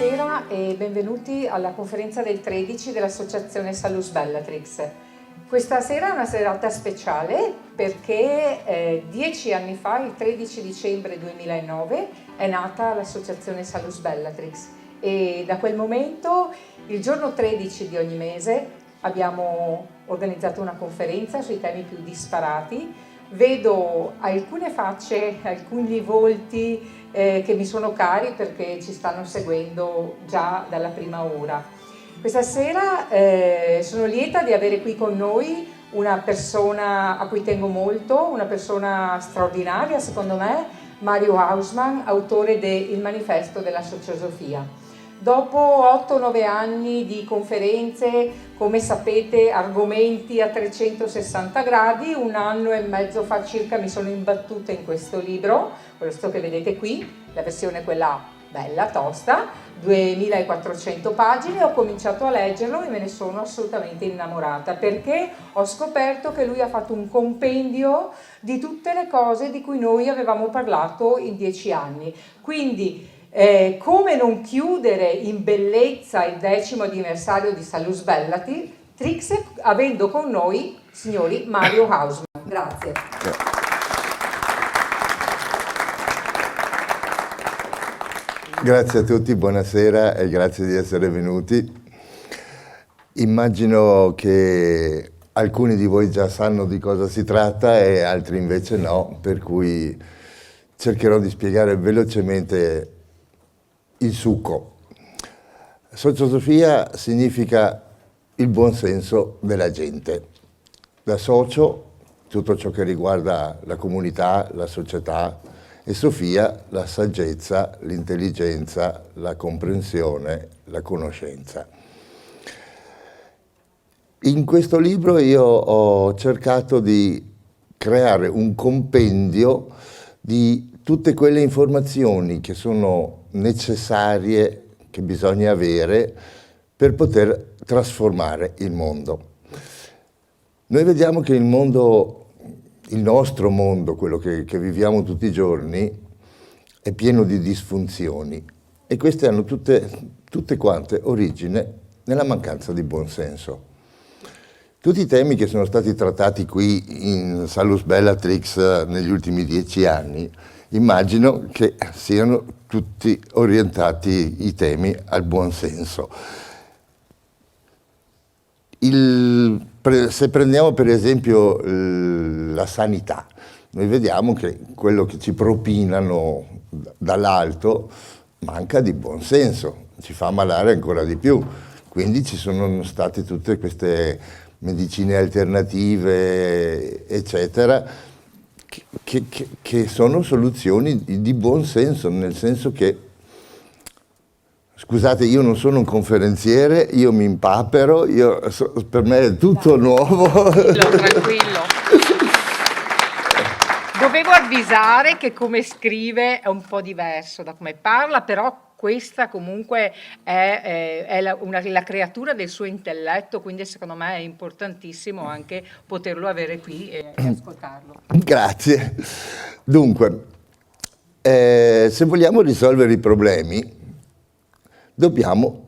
Buonasera e benvenuti alla conferenza del 13 dell'Associazione Salus Bellatrix. Questa sera è una serata speciale perché 10 anni fa, il 13 dicembre 2009, è nata l'Associazione Salus Bellatrix e da quel momento, il giorno 13 di ogni mese, abbiamo organizzato una conferenza sui temi più disparati. Vedo alcune facce, alcuni volti che mi sono cari perché ci stanno seguendo già dalla prima ora. Questa sera sono lieta di avere qui con noi una persona a cui tengo molto, una persona straordinaria secondo me, Mario Hausmann, autore del Manifesto della Sociosofia. Dopo 8-9 anni di conferenze, come sapete, argomenti a 360 gradi, 1 anno e mezzo fa circa mi sono imbattuta in questo libro, questo che vedete qui, la versione quella bella, tosta, 2400 pagine, ho cominciato a leggerlo e me ne sono assolutamente innamorata perché ho scoperto che lui ha fatto un compendio di tutte le cose di cui noi avevamo parlato in 10 anni. Quindi, come non chiudere in bellezza il 10° anniversario di Salus Bellatrix avendo con noi, signori, Mario Hausmann. Grazie. Grazie a tutti, buonasera e grazie di essere venuti. Immagino che alcuni di voi già sanno di cosa si tratta e altri invece no, per cui cercherò di spiegare velocemente il succo. Sociosofia significa il buon senso della gente. Da socio, tutto ciò che riguarda la comunità, la società, e Sofia, la saggezza, l'intelligenza, la comprensione, la conoscenza. In questo libro io ho cercato di creare un compendio di tutte quelle informazioni che sono necessarie, che bisogna avere per poter trasformare il mondo. Noi vediamo che il mondo, il nostro mondo, quello che viviamo tutti i giorni, è pieno di disfunzioni e queste hanno tutte quante origine nella mancanza di buonsenso. Tutti i temi che sono stati trattati qui in Salus Bellatrix negli ultimi 10 anni, immagino che siano tutti orientati i temi al buonsenso. Se prendiamo per esempio la sanità, noi vediamo che quello che ci propinano dall'alto manca di buonsenso, ci fa ammalare ancora di più. Quindi ci sono state tutte queste medicine alternative, eccetera, che sono soluzioni di buon senso, nel senso che, scusate, io non sono un conferenziere, io mi impapero, per me è tutto nuovo. Tranquillo. Dovevo avvisare che come scrive è un po' diverso da come parla, però questa comunque è la creatura del suo intelletto, quindi secondo me è importantissimo anche poterlo avere qui e ascoltarlo. Grazie. Dunque, se vogliamo risolvere i problemi, dobbiamo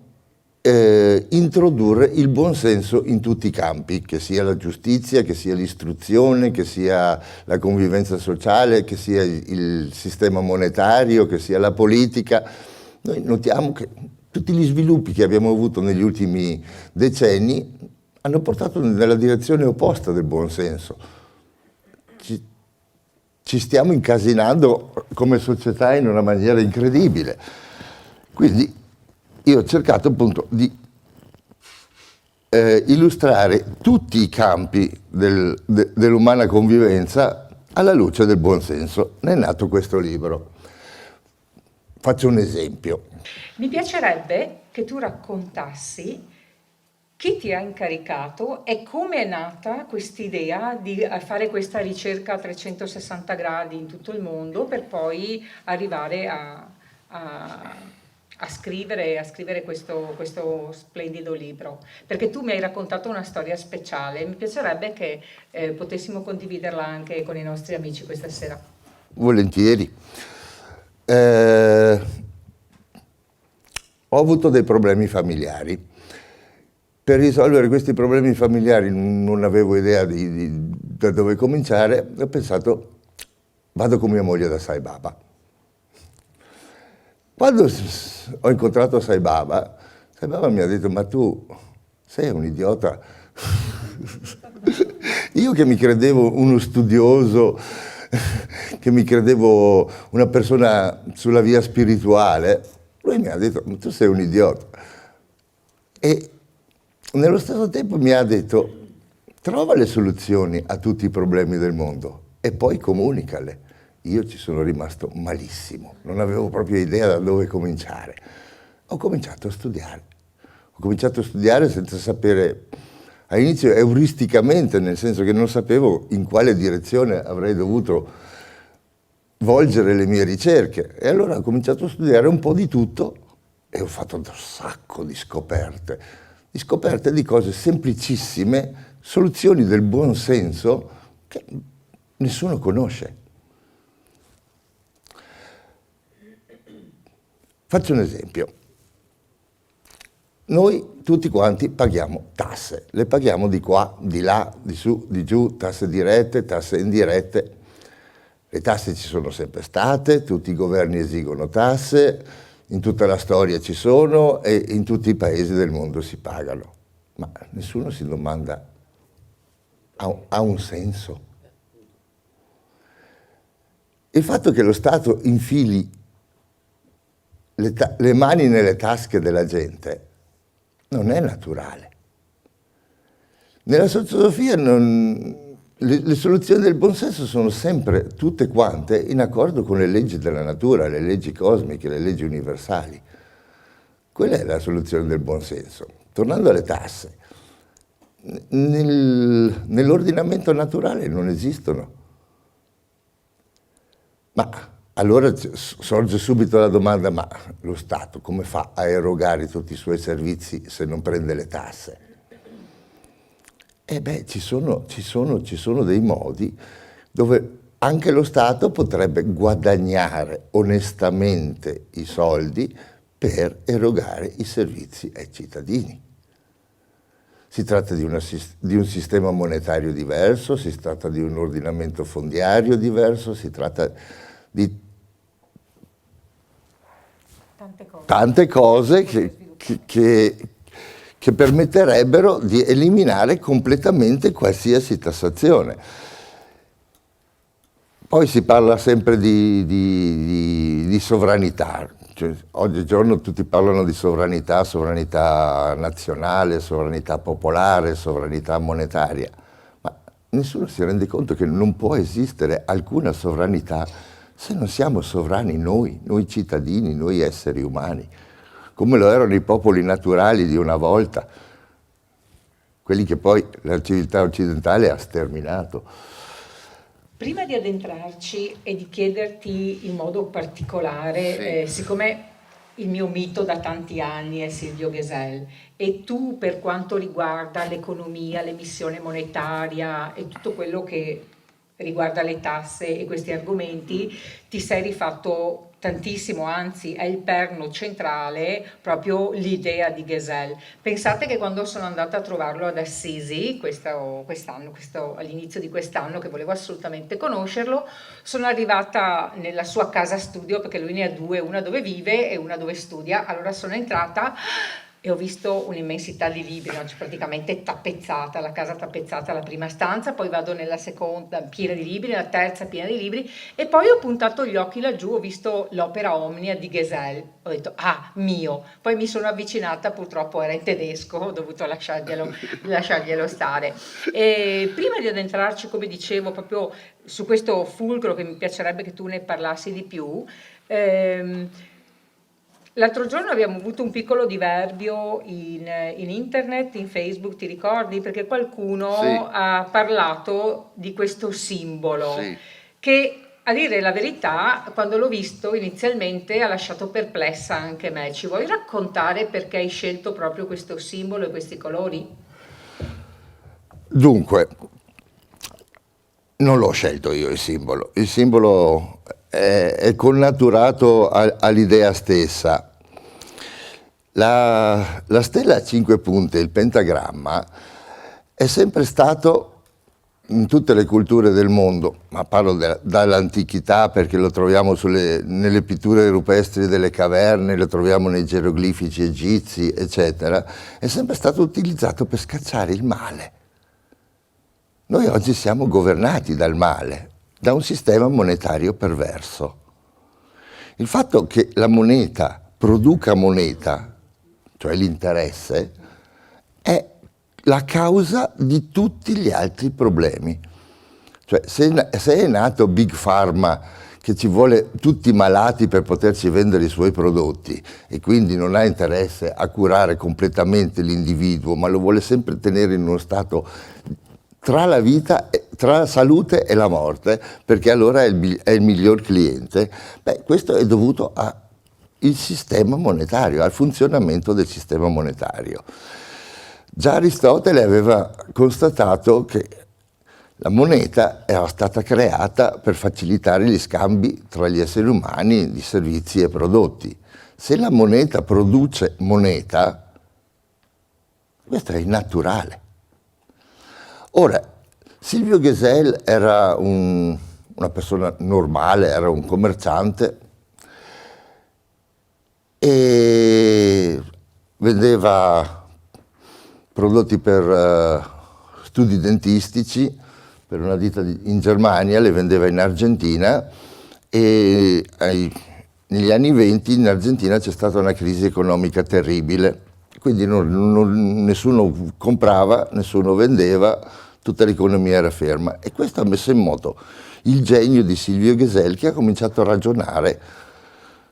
introdurre il buonsenso in tutti i campi, che sia la giustizia, che sia l'istruzione, che sia la convivenza sociale, che sia il sistema monetario, che sia la politica. Noi notiamo che tutti gli sviluppi che abbiamo avuto negli ultimi decenni hanno portato nella direzione opposta del buonsenso. Ci stiamo incasinando come società in una maniera incredibile. Quindi io ho cercato appunto di illustrare tutti i campi dell'umana convivenza alla luce del buonsenso. Ne è nato questo libro. Faccio un esempio. Mi piacerebbe che tu raccontassi chi ti ha incaricato e come è nata quest'idea di fare questa ricerca a 360 gradi in tutto il mondo per poi arrivare a scrivere questo splendido libro. Perché tu mi hai raccontato una storia speciale, mi piacerebbe che potessimo condividerla anche con i nostri amici questa sera. Volentieri. ho avuto dei problemi familiari. Per risolvere questi problemi familiari non avevo idea da dove cominciare, ho pensato, vado con mia moglie da Sai Baba. Quando ho incontrato Sai Baba mi ha detto, ma tu sei un idiota. Io che mi credevo uno studioso, che mi credevo una persona sulla via spirituale, lui mi ha detto, ma tu sei un idiota. E nello stesso tempo mi ha detto, trova le soluzioni a tutti i problemi del mondo e poi comunicale. Io ci sono rimasto malissimo, non avevo proprio idea da dove cominciare. Ho cominciato a studiare. Ho cominciato a studiare senza sapere, all'inizio euristicamente, nel senso che non sapevo in quale direzione avrei dovuto volgere le mie ricerche. E allora ho cominciato a studiare un po' di tutto e ho fatto un sacco di scoperte di cose semplicissime, soluzioni del buon senso che nessuno conosce. Faccio un esempio. Noi tutti quanti paghiamo tasse, le paghiamo di qua, di là, di su, di giù, tasse dirette, tasse indirette. Le tasse ci sono sempre state, tutti i governi esigono tasse, in tutta la storia ci sono e in tutti i paesi del mondo si pagano. Ma nessuno si domanda, ha un senso? Il fatto che lo Stato infili le mani nelle tasche della gente non è naturale. Nella sociosofia le soluzioni del buonsenso sono sempre tutte quante in accordo con le leggi della natura, le leggi cosmiche, le leggi universali. Quella è la soluzione del buonsenso. Tornando alle tasse, nell'ordinamento naturale non esistono. Ma allora sorge subito la domanda, ma lo Stato come fa a erogare tutti i suoi servizi se non prende le tasse? Ci sono dei modi dove anche lo Stato potrebbe guadagnare onestamente i soldi per erogare i servizi ai cittadini. Si tratta di un sistema monetario diverso, si tratta di un ordinamento fondiario diverso, si tratta di tante cose che permetterebbero di eliminare completamente qualsiasi tassazione. Poi si parla sempre di sovranità, cioè, oggigiorno tutti parlano di sovranità, sovranità nazionale, sovranità popolare, sovranità monetaria, ma nessuno si rende conto che non può esistere alcuna sovranità se non siamo sovrani noi cittadini, noi esseri umani, come lo erano i popoli naturali di una volta, quelli che poi la civiltà occidentale ha sterminato. Prima di addentrarci e di chiederti in modo particolare, siccome il mio mito da tanti anni è Silvio Gesell e tu per quanto riguarda l'economia, l'emissione monetaria e tutto quello che riguarda le tasse e questi argomenti, ti sei rifatto tantissimo, anzi è il perno centrale proprio l'idea di Gesell. Pensate che quando sono andata a trovarlo ad Assisi all'inizio di quest'anno, che volevo assolutamente conoscerlo, sono arrivata nella sua casa studio, perché lui ne ha due, una dove vive e una dove studia. Allora sono entrata e ho visto un'immensità di libri, no? Cioè praticamente tappezzata, la casa tappezzata, la prima stanza, poi vado nella seconda piena di libri, nella terza piena di libri, e poi ho puntato gli occhi laggiù, ho visto l'opera Omnia di Gesell, ho detto mio, poi mi sono avvicinata, purtroppo era in tedesco, ho dovuto lasciarglielo stare. E prima di addentrarci, come dicevo, proprio su questo fulcro che mi piacerebbe che tu ne parlassi di più, l'altro giorno abbiamo avuto un piccolo diverbio in internet, in Facebook, ti ricordi? Perché qualcuno ha parlato di questo simbolo che, a dire la verità, quando l'ho visto inizialmente ha lasciato perplessa anche me. Ci vuoi raccontare perché hai scelto proprio questo simbolo e questi colori? Dunque, non l'ho scelto io il simbolo è connaturato all'idea stessa. La stella a 5 punte, il pentagramma, è sempre stato in tutte le culture del mondo, ma parlo dall'antichità perché lo troviamo nelle pitture rupestri delle caverne, lo troviamo nei geroglifici egizi, eccetera, è sempre stato utilizzato per scacciare il male. Noi oggi siamo governati dal male, da un sistema monetario perverso. Il fatto che la moneta produca moneta, cioè l'interesse, è la causa di tutti gli altri problemi. Cioè, se è nato Big Pharma che ci vuole tutti malati per poterci vendere i suoi prodotti e quindi non ha interesse a curare completamente l'individuo, ma lo vuole sempre tenere in uno stato tra la vita, tra la salute e la morte, perché allora è il miglior cliente, beh, questo è dovuto al sistema monetario, al funzionamento del sistema monetario. Già Aristotele aveva constatato che la moneta era stata creata per facilitare gli scambi tra gli esseri umani di servizi e prodotti. Se la moneta produce moneta, questo è innaturale. Ora, Silvio Gesell era una persona normale, era un commerciante e vendeva prodotti per studi dentistici per una ditta in Germania, le vendeva in Argentina e negli anni 20 in Argentina c'è stata una crisi economica terribile, quindi nessuno comprava, nessuno vendeva, tutta l'economia era ferma e questo ha messo in moto il genio di Silvio Gesell che ha cominciato a ragionare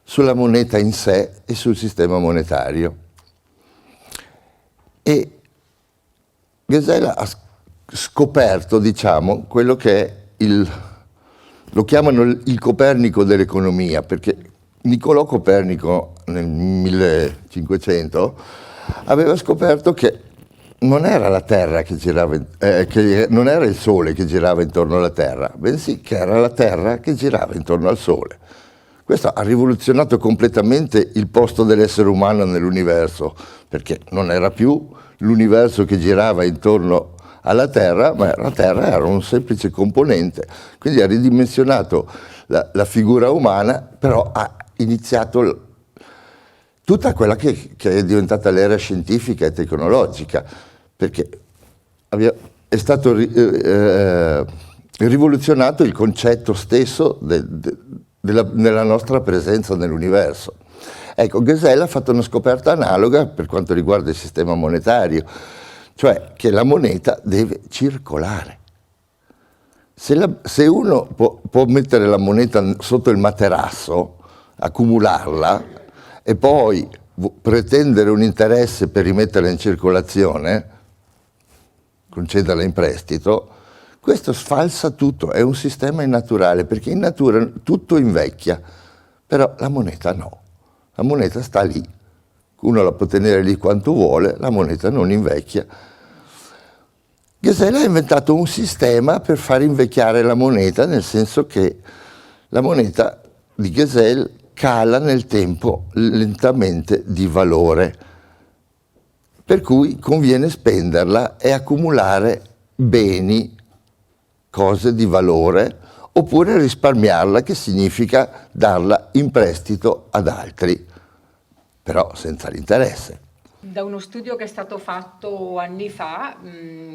sulla moneta in sé e sul sistema monetario. E Gesell ha scoperto, diciamo, quello che è lo chiamano il Copernico dell'economia, perché Niccolò Copernico nel 1500 aveva scoperto che non era la Terra che girava, che non era il Sole che girava intorno alla Terra, bensì che era la Terra che girava intorno al Sole. Questo ha rivoluzionato completamente il posto dell'essere umano nell'universo, perché non era più l'universo che girava intorno alla Terra, ma la Terra era un semplice componente. Quindi ha ridimensionato la figura umana, però ha iniziato tutta quella che è diventata l'era scientifica e tecnologica, perché è stato rivoluzionato il concetto stesso della nostra presenza nell'universo. Ecco, Gesell ha fatto una scoperta analoga per quanto riguarda il sistema monetario, cioè che la moneta deve circolare. Se uno può mettere la moneta sotto il materasso, accumularla e poi pretendere un interesse per rimetterla in circolazione, concederla in prestito, questo sfalsa tutto, è un sistema innaturale, perché in natura tutto invecchia, però la moneta no, la moneta sta lì, uno la può tenere lì quanto vuole, la moneta non invecchia. Gesell ha inventato un sistema per far invecchiare la moneta, nel senso che la moneta di Gesell cala nel tempo lentamente di valore, per cui conviene spenderla e accumulare beni, cose di valore, oppure risparmiarla, che significa darla in prestito ad altri, però senza l'interesse. Da uno studio che è stato fatto anni fa,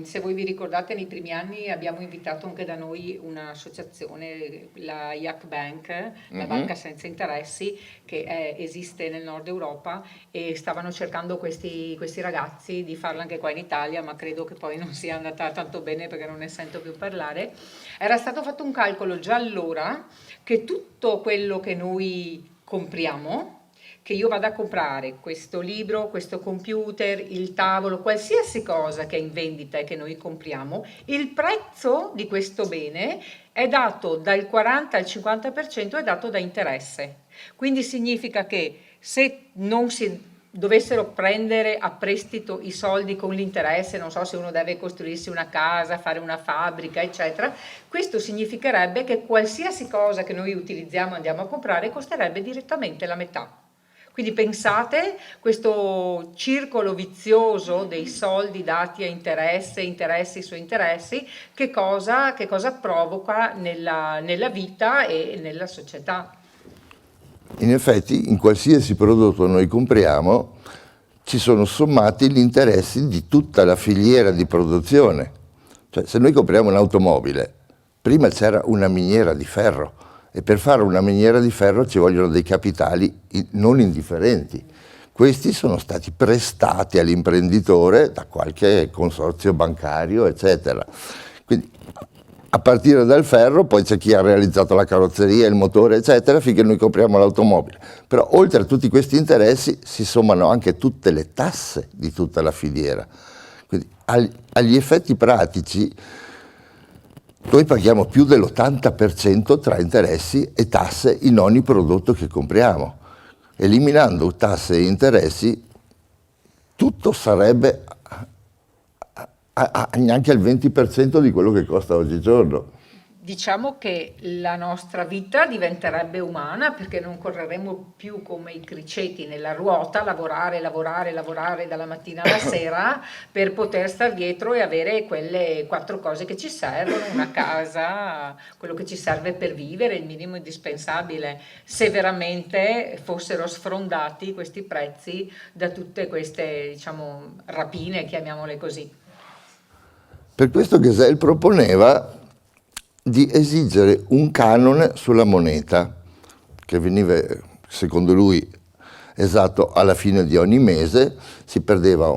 se voi vi ricordate, nei primi anni abbiamo invitato anche da noi un'associazione, la IAC Bank, la banca senza interessi, che esiste nel nord Europa, e stavano cercando questi ragazzi di farla anche qua in Italia, ma credo che poi non sia andata tanto bene perché non ne sento più parlare. Era stato fatto un calcolo già allora che tutto quello che noi compriamo, che io vada a comprare questo libro, questo computer, il tavolo, qualsiasi cosa che è in vendita e che noi compriamo, il prezzo di questo bene è dato dal 40 al 50% è dato da interesse. Quindi significa che se non si dovessero prendere a prestito i soldi con l'interesse, non so se uno deve costruirsi una casa, fare una fabbrica, eccetera, questo significherebbe che qualsiasi cosa che noi utilizziamo e andiamo a comprare costerebbe direttamente la metà. Quindi pensate questo circolo vizioso dei soldi dati a interesse, interessi su interessi, che cosa provoca nella vita e nella società. In effetti, in qualsiasi prodotto noi compriamo, ci sono sommati gli interessi di tutta la filiera di produzione. Cioè, se noi compriamo un'automobile, prima c'era una miniera di ferro e per fare una miniera di ferro ci vogliono dei capitali non indifferenti. Questi sono stati prestati all'imprenditore da qualche consorzio bancario, eccetera. Quindi, a partire dal ferro, poi c'è chi ha realizzato la carrozzeria, il motore, eccetera, finché noi compriamo l'automobile. Però oltre a tutti questi interessi si sommano anche tutte le tasse di tutta la filiera. Quindi agli effetti pratici noi paghiamo più dell'80% tra interessi e tasse in ogni prodotto che compriamo. Eliminando tasse e interessi, tutto sarebbe neanche il 20% di quello che costa oggigiorno. Diciamo che la nostra vita diventerebbe umana perché non correremo più come i criceti nella ruota, lavorare dalla mattina alla sera per poter star dietro e avere quelle 4 cose che ci servono, una casa, quello che ci serve per vivere, il minimo indispensabile, se veramente fossero sfrondati questi prezzi da tutte queste, diciamo, rapine, chiamiamole così. Per questo Gesell proponeva di esigere un canone sulla moneta, che veniva, secondo lui, esatto alla fine di ogni mese, si perdeva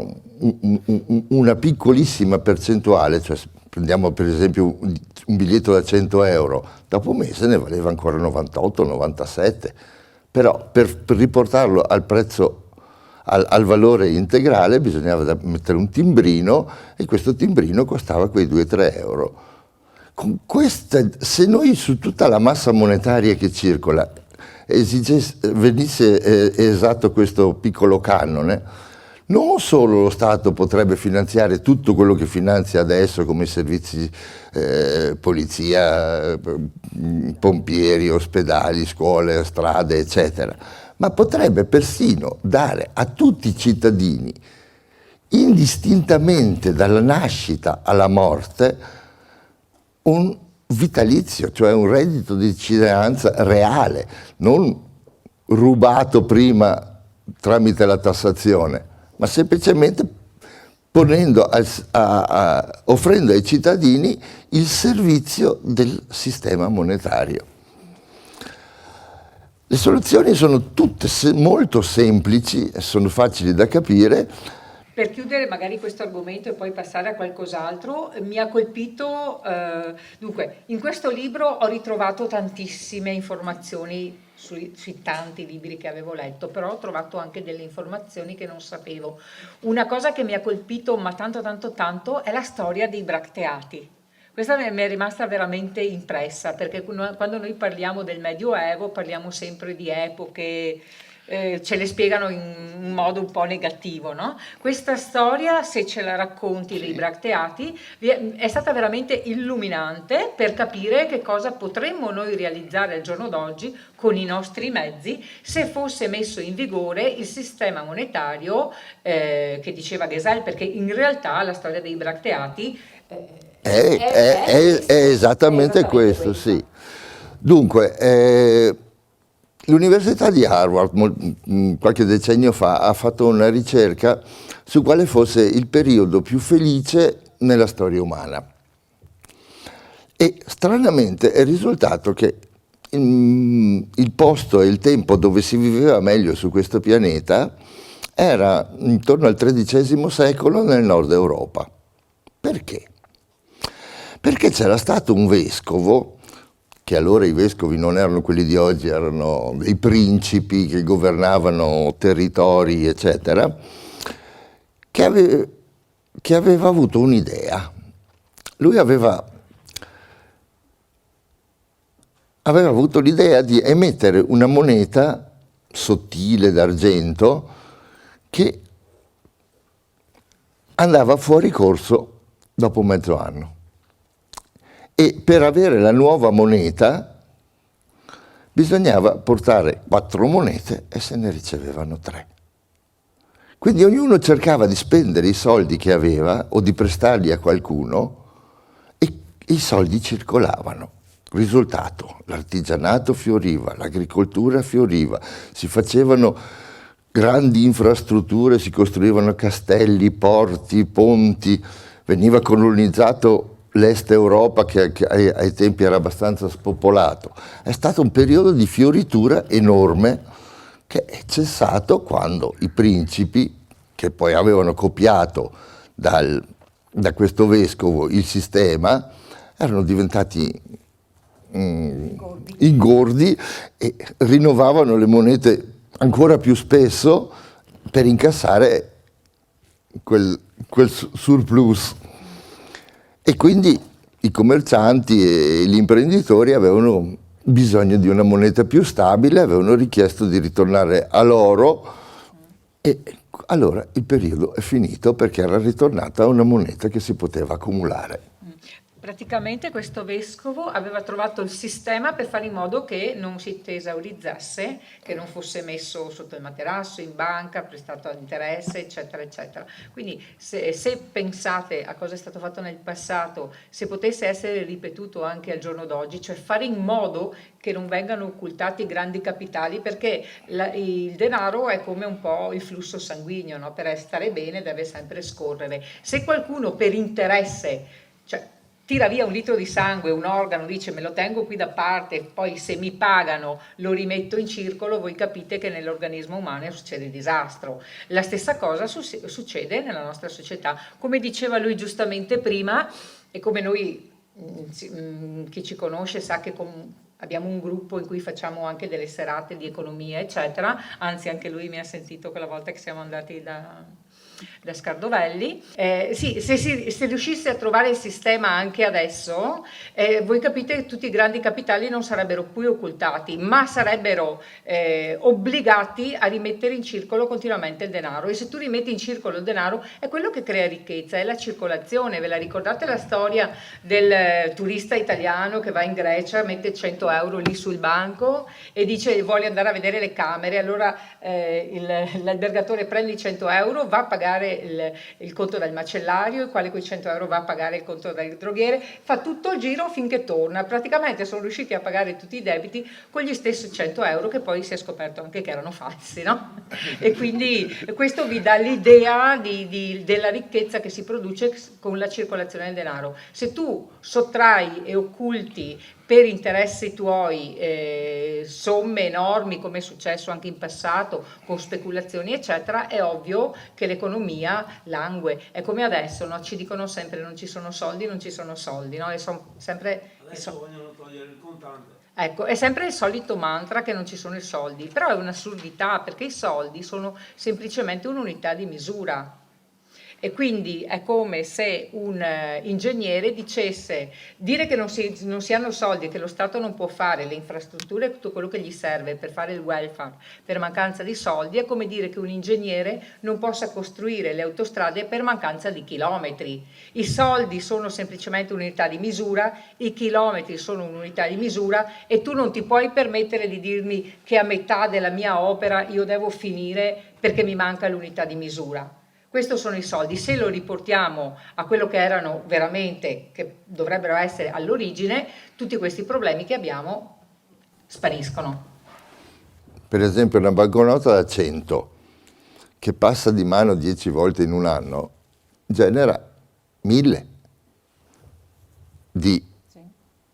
una piccolissima percentuale, cioè prendiamo per esempio un biglietto da 100 euro, dopo un mese ne valeva ancora 98, 97, però per riportarlo al prezzo, al valore integrale bisognava mettere un timbrino e questo timbrino costava quei 2-3 euro. Con questa, se noi su tutta la massa monetaria che circola venisse esatto questo piccolo canone, non solo lo Stato potrebbe finanziare tutto quello che finanzia adesso come servizi, polizia, pompieri, ospedali, scuole, strade, eccetera, ma potrebbe persino dare a tutti i cittadini, indistintamente dalla nascita alla morte, un vitalizio, cioè un reddito di cittadinanza reale, non rubato prima tramite la tassazione, ma semplicemente offrendo ai cittadini il servizio del sistema monetario. Le soluzioni sono tutte molto semplici, sono facili da capire. Per chiudere magari questo argomento e poi passare a qualcos'altro, mi ha colpito, dunque, in questo libro ho ritrovato tantissime informazioni sui tanti libri che avevo letto, però ho trovato anche delle informazioni che non sapevo. Una cosa che mi ha colpito, ma tanto, è la storia dei bracteati. Questa mi è rimasta veramente impressa, perché quando noi parliamo del Medioevo parliamo sempre di epoche, ce le spiegano in un modo un po' negativo, no? Questa storia, se ce la racconti dei bracteati, è stata veramente illuminante per capire che cosa potremmo noi realizzare al giorno d'oggi con i nostri mezzi se fosse messo in vigore il sistema monetario che diceva Gesell, perché in realtà la storia dei bracteati è esattamente questo, sì. Dunque, l'Università di Harvard, qualche decennio fa, ha fatto una ricerca su quale fosse il periodo più felice nella storia umana. E stranamente è risultato che il posto e il tempo dove si viveva meglio su questo pianeta era intorno al XIII secolo nel nord Europa. Perché? Perché c'era stato un vescovo, che allora i vescovi non erano quelli di oggi, erano dei principi che governavano territori, eccetera, che aveva avuto un'idea. Lui aveva avuto l'idea di emettere una moneta sottile d'argento che andava fuori corso dopo mezzo anno. E per avere la nuova moneta bisognava portare 4 monete e se ne ricevevano 3. Quindi ognuno cercava di spendere i soldi che aveva o di prestarli a qualcuno e i soldi circolavano. Risultato, l'artigianato fioriva, l'agricoltura fioriva, si facevano grandi infrastrutture, si costruivano castelli, porti, ponti, veniva colonizzato l'Est Europa che ai tempi era abbastanza spopolato. È stato un periodo di fioritura enorme che è cessato quando i principi, che poi avevano copiato da questo vescovo il sistema, erano diventati ingordi e rinnovavano le monete ancora più spesso per incassare quel surplus. E quindi i commercianti e gli imprenditori avevano bisogno di una moneta più stabile, avevano richiesto di ritornare all'oro e allora il periodo è finito perché era ritornata una moneta che si poteva accumulare. Praticamente questo vescovo aveva trovato il sistema per fare in modo che non si tesaurizzasse, che non fosse messo sotto il materasso, in banca, prestato ad interesse, eccetera, eccetera. Quindi se pensate a cosa è stato fatto nel passato, se potesse essere ripetuto anche al giorno d'oggi, cioè fare in modo che non vengano occultati grandi capitali, perché il denaro è come un po' il flusso sanguigno, no? Per stare bene deve sempre scorrere. Se qualcuno per interesse, cioè tira via un litro di sangue, un organo, dice me lo tengo qui da parte, poi se mi pagano lo rimetto in circolo, voi capite che nell'organismo umano succede disastro. La stessa cosa succede nella nostra società. Come diceva lui giustamente prima, e come noi, chi ci conosce sa che abbiamo un gruppo in cui facciamo anche delle serate di economia, eccetera, anzi anche lui mi ha sentito quella volta che siamo andati da Scardovelli. Sì, se riuscisse a trovare il sistema anche adesso, voi capite che tutti i grandi capitali non sarebbero più occultati, ma sarebbero obbligati a rimettere in circolo continuamente il denaro. E se tu rimetti in circolo il denaro è quello che crea ricchezza, è la circolazione. Ve la ricordate la storia del turista italiano che va in Grecia, mette 100 euro lì sul banco e dice vuole andare a vedere le camere, allora l'albergatore prende i 100 euro, va a pagare il conto del macellario, il quale con i 100 euro va a pagare il conto del droghiere, fa tutto il giro finché torna. Praticamente sono riusciti a pagare tutti i debiti con gli stessi 100 euro che poi si è scoperto anche che erano falsi, no? E quindi questo vi dà l'idea della ricchezza che si produce con la circolazione del denaro. Se tu sottrai e occulti per interessi tuoi somme enormi, come è successo anche in passato con speculazioni eccetera, è ovvio che l'economia langue. È come adesso, no? Ci dicono sempre non ci sono soldi, non ci sono soldi, no? E sono sempre adesso vogliono togliere il contante. Ecco, è sempre il solito mantra che non ci sono i soldi, però è un'assurdità perché i soldi sono semplicemente un'unità di misura. E quindi è come se un ingegnere dicesse, dire che non si hanno soldi, che lo Stato non può fare le infrastrutture e tutto quello che gli serve per fare il welfare per mancanza di soldi, è come dire che un ingegnere non possa costruire le autostrade per mancanza di chilometri. I soldi sono semplicemente un'unità di misura, i chilometri sono un'unità di misura e tu non ti puoi permettere di dirmi che a metà della mia opera io devo finire perché mi manca l'unità di misura. Questi sono i soldi. Se lo riportiamo a quello che erano veramente, che dovrebbero essere all'origine, tutti questi problemi che abbiamo spariscono. Per esempio una banconota da 100 che passa di mano 10 volte in un anno genera 1000 di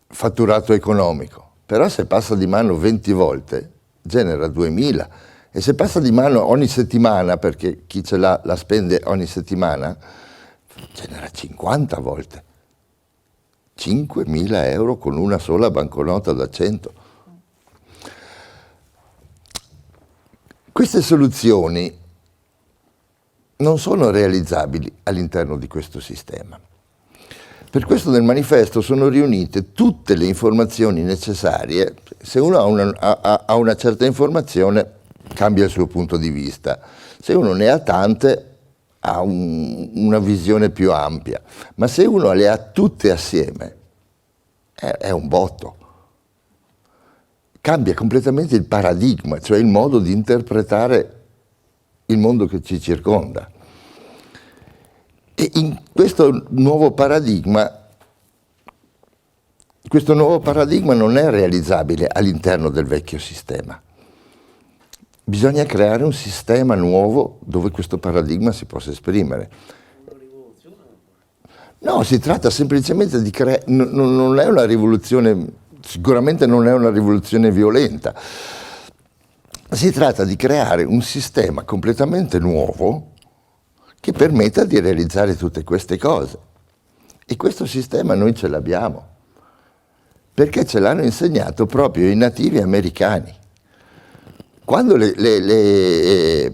fatturato economico, però se passa di mano 20 volte genera 2000. E se passa di mano ogni settimana, perché chi ce l'ha la spende ogni settimana, genera 50 volte. 5.000 euro con una sola banconota da 100. Queste soluzioni non sono realizzabili all'interno di questo sistema. Per questo nel manifesto sono riunite tutte le informazioni necessarie. Se uno ha una certa informazione cambia il suo punto di vista. Se uno ne ha tante, ha una visione più ampia, ma se uno le ha tutte assieme, è un botto. cambia completamente il paradigma, cioè il modo di interpretare il mondo che ci circonda. E in questo nuovo paradigma non è realizzabile all'interno del vecchio sistema. Bisogna creare un sistema nuovo dove questo paradigma si possa esprimere. No, si tratta semplicemente di creare, non è una rivoluzione, sicuramente non è una rivoluzione violenta. Si tratta di creare un sistema completamente nuovo che permetta di realizzare tutte queste cose. E questo sistema noi ce l'abbiamo, perché ce l'hanno insegnato proprio i nativi americani. Quando le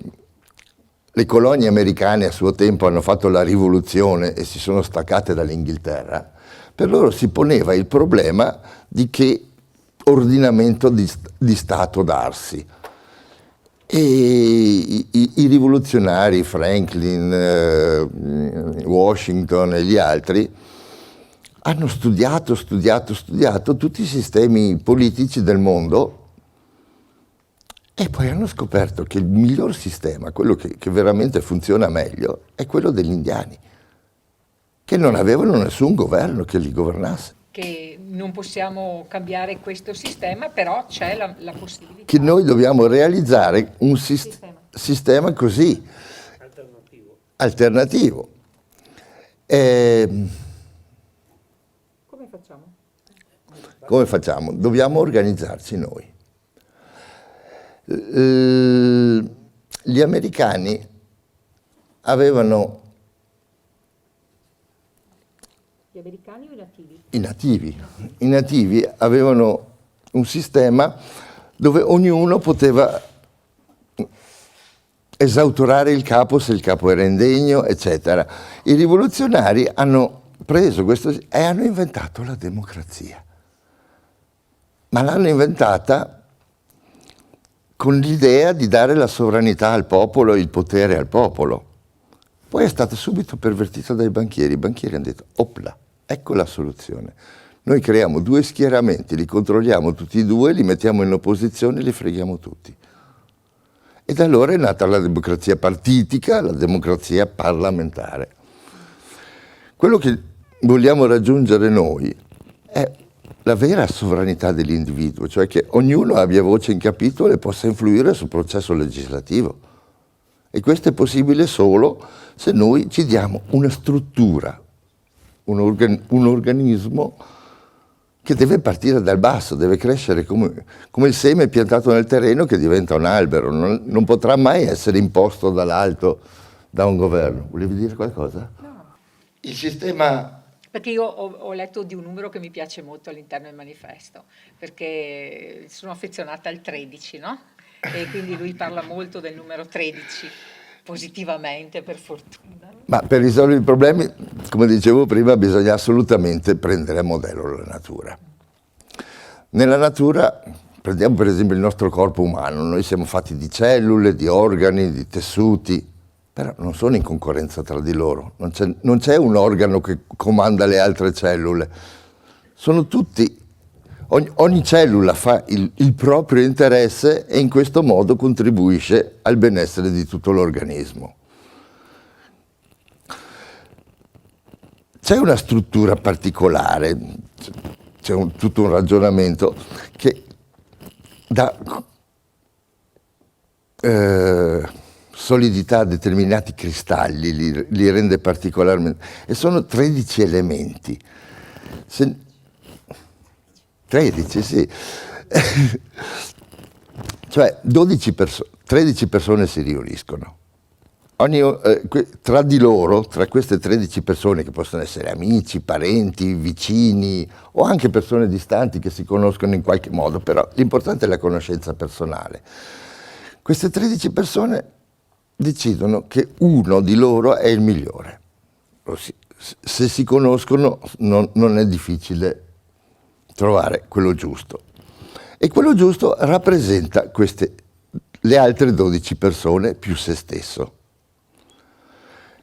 colonie americane a suo tempo hanno fatto la rivoluzione e si sono staccate dall'Inghilterra, per loro si poneva il problema di che ordinamento di Stato darsi. E i rivoluzionari, Franklin, Washington e gli altri, hanno studiato tutti i sistemi politici del mondo e poi hanno scoperto che il miglior sistema, quello che veramente funziona meglio, è quello degli indiani, che non avevano nessun governo che li governasse. Che non possiamo cambiare questo sistema, però c'è la possibilità. Che noi dobbiamo realizzare un sistema così, alternativo. Come facciamo? Come facciamo? Dobbiamo organizzarci noi. Gli americani avevano... Gli americani o i nativi? I nativi avevano un sistema dove ognuno poteva esautorare il capo se il capo era indegno, eccetera. I rivoluzionari hanno preso questo e hanno inventato la democrazia. Ma l'hanno inventata con l'idea di dare la sovranità al popolo e il potere al popolo. Poi è stata subito pervertita dai banchieri. I banchieri hanno detto, opla, ecco la soluzione. Noi creiamo due schieramenti, li controlliamo tutti e due, li mettiamo in opposizione e li freghiamo tutti. E da allora è nata la democrazia partitica, la democrazia parlamentare. Quello che vogliamo raggiungere noi è la vera sovranità dell'individuo, cioè che ognuno abbia voce in capitolo e possa influire sul processo legislativo. E questo è possibile solo se noi ci diamo una struttura, un organismo che deve partire dal basso, deve crescere come il seme piantato nel terreno che diventa un albero, non potrà mai essere imposto dall'alto da un governo. Volevi dire qualcosa? No. Il sistema... Perché io ho letto di un numero che mi piace molto all'interno del manifesto, perché sono affezionata al 13, no? E quindi lui parla molto del numero 13, positivamente, per fortuna. Ma per risolvere i problemi, come dicevo prima, bisogna assolutamente prendere a modello la natura. Nella natura, prendiamo per esempio il nostro corpo umano, noi siamo fatti di cellule, di organi, di tessuti, però non sono in concorrenza tra di loro, non c'è un organo che comanda le altre cellule, sono tutti, ogni cellula fa il proprio interesse e in questo modo contribuisce al benessere di tutto l'organismo. C'è una struttura particolare, c'è tutto un ragionamento che dà solidità a determinati cristalli, li rende particolarmente... E sono 13 elementi. 13, sì. Cioè 13 persone si riuniscono. Tra di loro, tra queste 13 persone, che possono essere amici, parenti, vicini o anche persone distanti che si conoscono in qualche modo, però l'importante è la conoscenza personale. Queste 13 persone decidono che uno di loro è il migliore. Se si conoscono non è difficile trovare quello giusto. E quello giusto rappresenta le altre 12 persone più se stesso.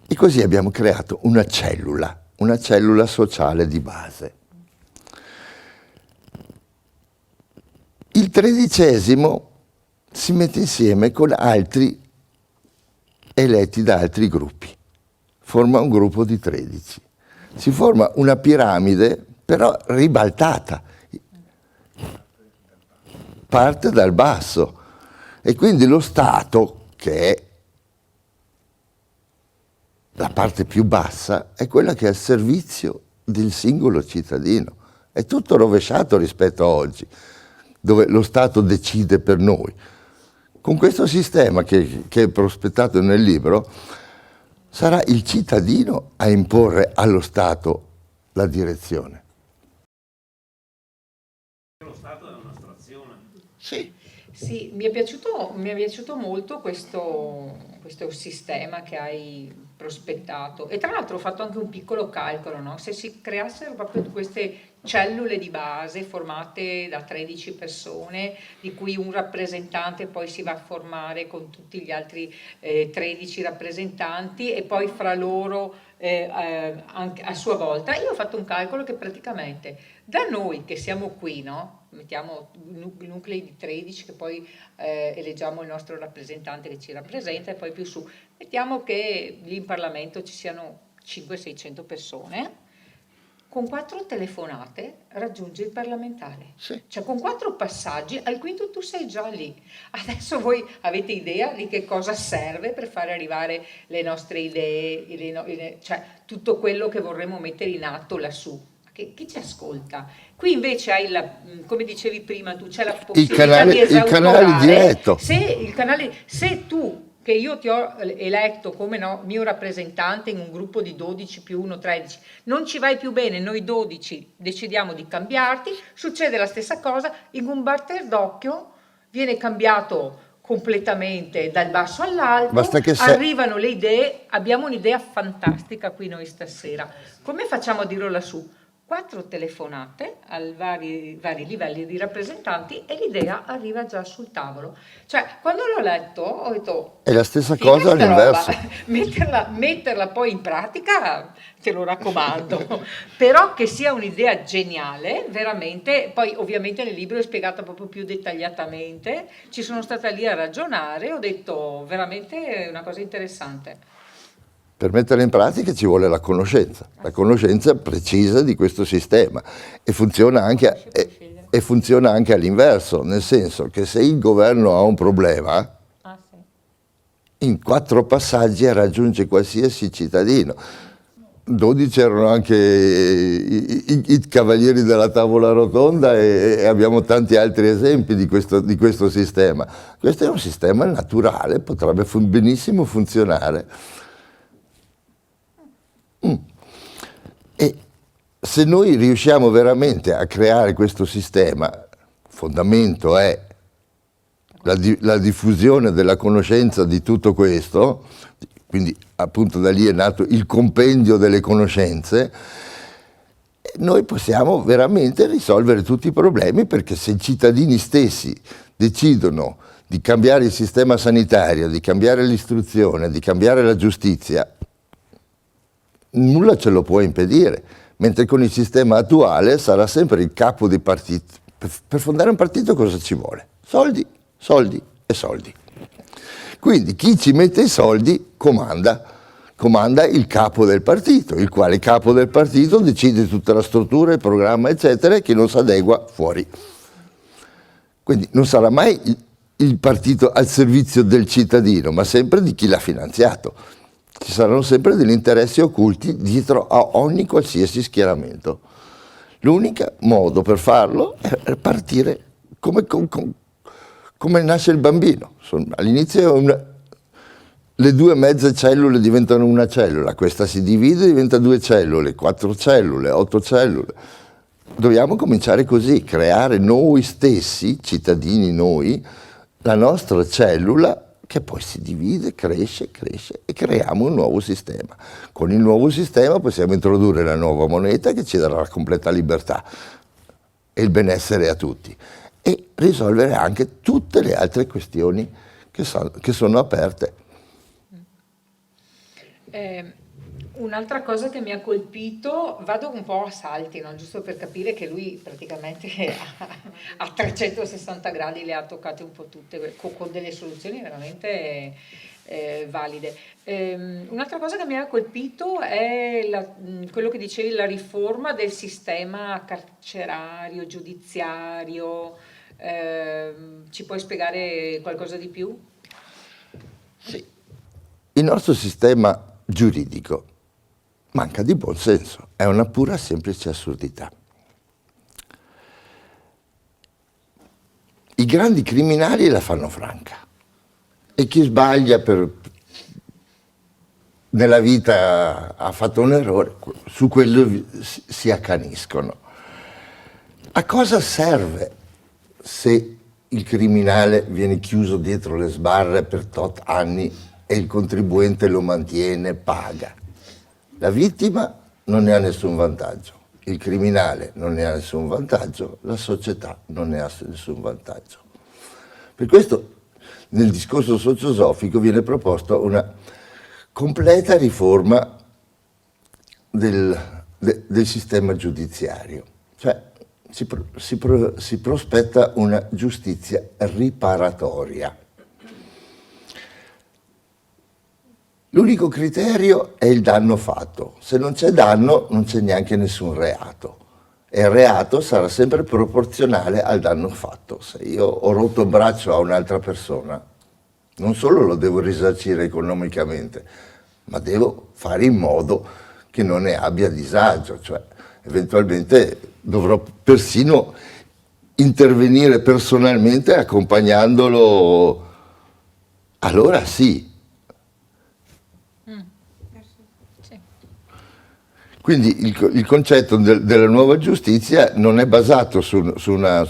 E così abbiamo creato una cellula sociale di base. Il 13° si mette insieme con altri eletti da altri gruppi, forma un gruppo di 13. Si forma una piramide però ribaltata, parte dal basso e quindi lo Stato, che è la parte più bassa, è quella che è al servizio del singolo cittadino. È tutto rovesciato rispetto a oggi, dove lo Stato decide per noi. Con questo sistema che è prospettato nel libro, sarà il cittadino a imporre allo Stato la direzione. Lo Stato è un'astrazione. Sì. Sì, mi è piaciuto molto questo sistema che hai prospettato e tra l'altro ho fatto anche un piccolo calcolo, no? Se si creassero proprio queste cellule di base formate da 13 persone, di cui un rappresentante poi si va a formare con tutti gli altri 13 rappresentanti e poi fra loro anche a sua volta, io ho fatto un calcolo che praticamente da noi che siamo qui, no? Mettiamo i nuclei di 13 che poi eleggiamo il nostro rappresentante che ci rappresenta e poi più su, mettiamo che lì in Parlamento ci siano 500-600 persone, con 4 telefonate raggiungi il parlamentare, Sì. cioè con 4 passaggi al quinto tu sei già lì. Adesso voi avete idea di che cosa serve per fare arrivare le nostre idee, cioè tutto quello che vorremmo mettere in atto lassù. Chi ci ascolta? Qui invece hai come dicevi prima tu, c'è la possibilità di esautorare. Il canale diretto. Se tu, che io ti ho eletto come mio rappresentante in un gruppo di 12 più 1, 13, non ci vai più bene, noi 12 decidiamo di cambiarti, succede la stessa cosa, in un batter d'occhio viene cambiato completamente dal basso all'alto, arrivano le idee, abbiamo un'idea fantastica qui noi stasera, come facciamo a dirlo lassù? 4 telefonate ai vari livelli di rappresentanti e l'idea arriva già sul tavolo. Cioè, quando l'ho letto, ho detto... È la stessa cosa all'inverso. Metterla poi in pratica, te lo raccomando. Però che sia un'idea geniale, veramente, poi ovviamente nel libro è spiegata proprio più dettagliatamente, ci sono stata lì a ragionare, ho detto veramente una cosa interessante. Per metterla in pratica ci vuole la conoscenza precisa di questo sistema e funziona anche all'inverso, nel senso che se il governo ha un problema, in 4 passaggi raggiunge qualsiasi cittadino. 12 erano anche i cavalieri della tavola rotonda e abbiamo tanti altri esempi di questo sistema. Questo è un sistema naturale, potrebbe benissimo funzionare. E se noi riusciamo veramente a creare questo sistema, il fondamento è la diffusione della conoscenza di tutto questo, quindi appunto da lì è nato il compendio delle conoscenze, noi possiamo veramente risolvere tutti i problemi, perché se i cittadini stessi decidono di cambiare il sistema sanitario, di cambiare l'istruzione, di cambiare la giustizia, nulla ce lo può impedire, mentre con il sistema attuale sarà sempre il capo dei partiti. Per fondare un partito cosa ci vuole? Soldi, soldi e soldi. Quindi chi ci mette i soldi comanda il capo del partito, il quale capo del partito decide tutta la struttura, il programma, eccetera, e chi non si adegua fuori. Quindi non sarà mai il partito al servizio del cittadino, ma sempre di chi l'ha finanziato. Ci saranno sempre degli interessi occulti dietro a ogni qualsiasi schieramento. L'unico modo per farlo è partire come nasce il bambino. All'inizio le 2 mezze cellule diventano una cellula, questa si divide, diventa 2 cellule, 4 cellule, 8 cellule. Dobbiamo cominciare così, creare noi stessi, cittadini noi, la nostra cellula, che poi si divide, cresce e creiamo un nuovo sistema. Con il nuovo sistema possiamo introdurre la nuova moneta che ci darà la completa libertà e il benessere a tutti e risolvere anche tutte le altre questioni che sono aperte. Un'altra cosa che mi ha colpito, vado un po' a salti, no? Giusto per capire che lui praticamente a 360 gradi le ha toccate un po' tutte, con delle soluzioni veramente valide. Un'altra cosa che mi ha colpito è quello che dicevi, la riforma del sistema carcerario, giudiziario. Ci puoi spiegare qualcosa di più? Sì. Il nostro sistema giuridico manca di buon senso, è una pura semplice assurdità. I grandi criminali la fanno franca e chi sbaglia nella vita ha fatto un errore, su quello si accaniscono. A cosa serve se il criminale viene chiuso dietro le sbarre per tot anni e il contribuente lo mantiene, paga? La vittima non ne ha nessun vantaggio, il criminale non ne ha nessun vantaggio, la società non ne ha nessun vantaggio. Per questo nel discorso sociosofico viene proposta una completa riforma del sistema giudiziario, cioè si prospetta una giustizia riparatoria. L'unico criterio è il danno fatto. Se non c'è danno, non c'è neanche nessun reato. E il reato sarà sempre proporzionale al danno fatto. Se io ho rotto il braccio a un'altra persona, non solo lo devo risarcire economicamente, ma devo fare in modo che non ne abbia disagio. Cioè, eventualmente dovrò persino intervenire personalmente accompagnandolo. Allora sì. Quindi il concetto della nuova giustizia non è basato sulla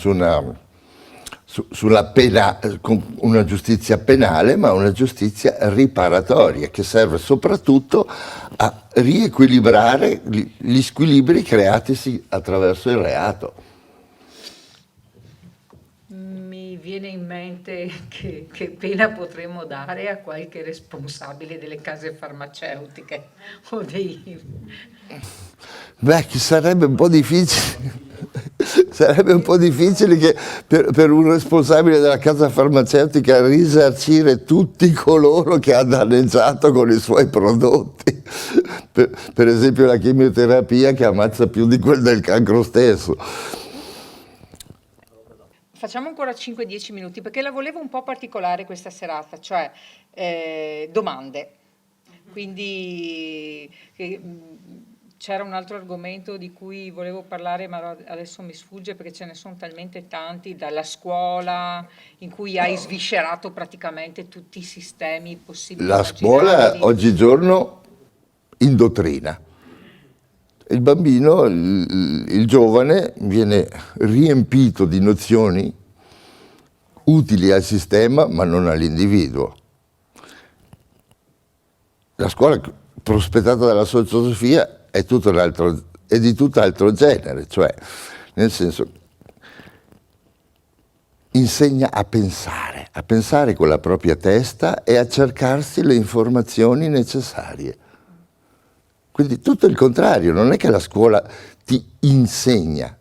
una giustizia penale, ma una giustizia riparatoria che serve soprattutto a riequilibrare gli squilibri creatisi attraverso il reato. Mi viene in mente che pena potremmo dare a qualche responsabile delle case farmaceutiche o dei... Beh, sarebbe un po' difficile, sarebbe un po' difficile che per un responsabile della casa farmaceutica risarcire tutti coloro che ha danneggiato con i suoi prodotti. Per esempio la chemioterapia che ammazza più di quel del cancro stesso. Facciamo ancora 5-10 minuti perché la volevo un po' particolare questa serata, cioè domande. Quindi c'era un altro argomento di cui volevo parlare, ma adesso mi sfugge perché ce ne sono talmente tanti, dalla scuola in cui hai sviscerato praticamente tutti i sistemi possibili. La scuola oggigiorno indottrina. Il bambino, il giovane, viene riempito di nozioni utili al sistema ma non all'individuo. La scuola prospettata dalla sociosofia è di tutt'altro genere, cioè nel senso insegna a pensare con la propria testa e a cercarsi le informazioni necessarie. Quindi tutto il contrario, non è che la scuola ti insegna,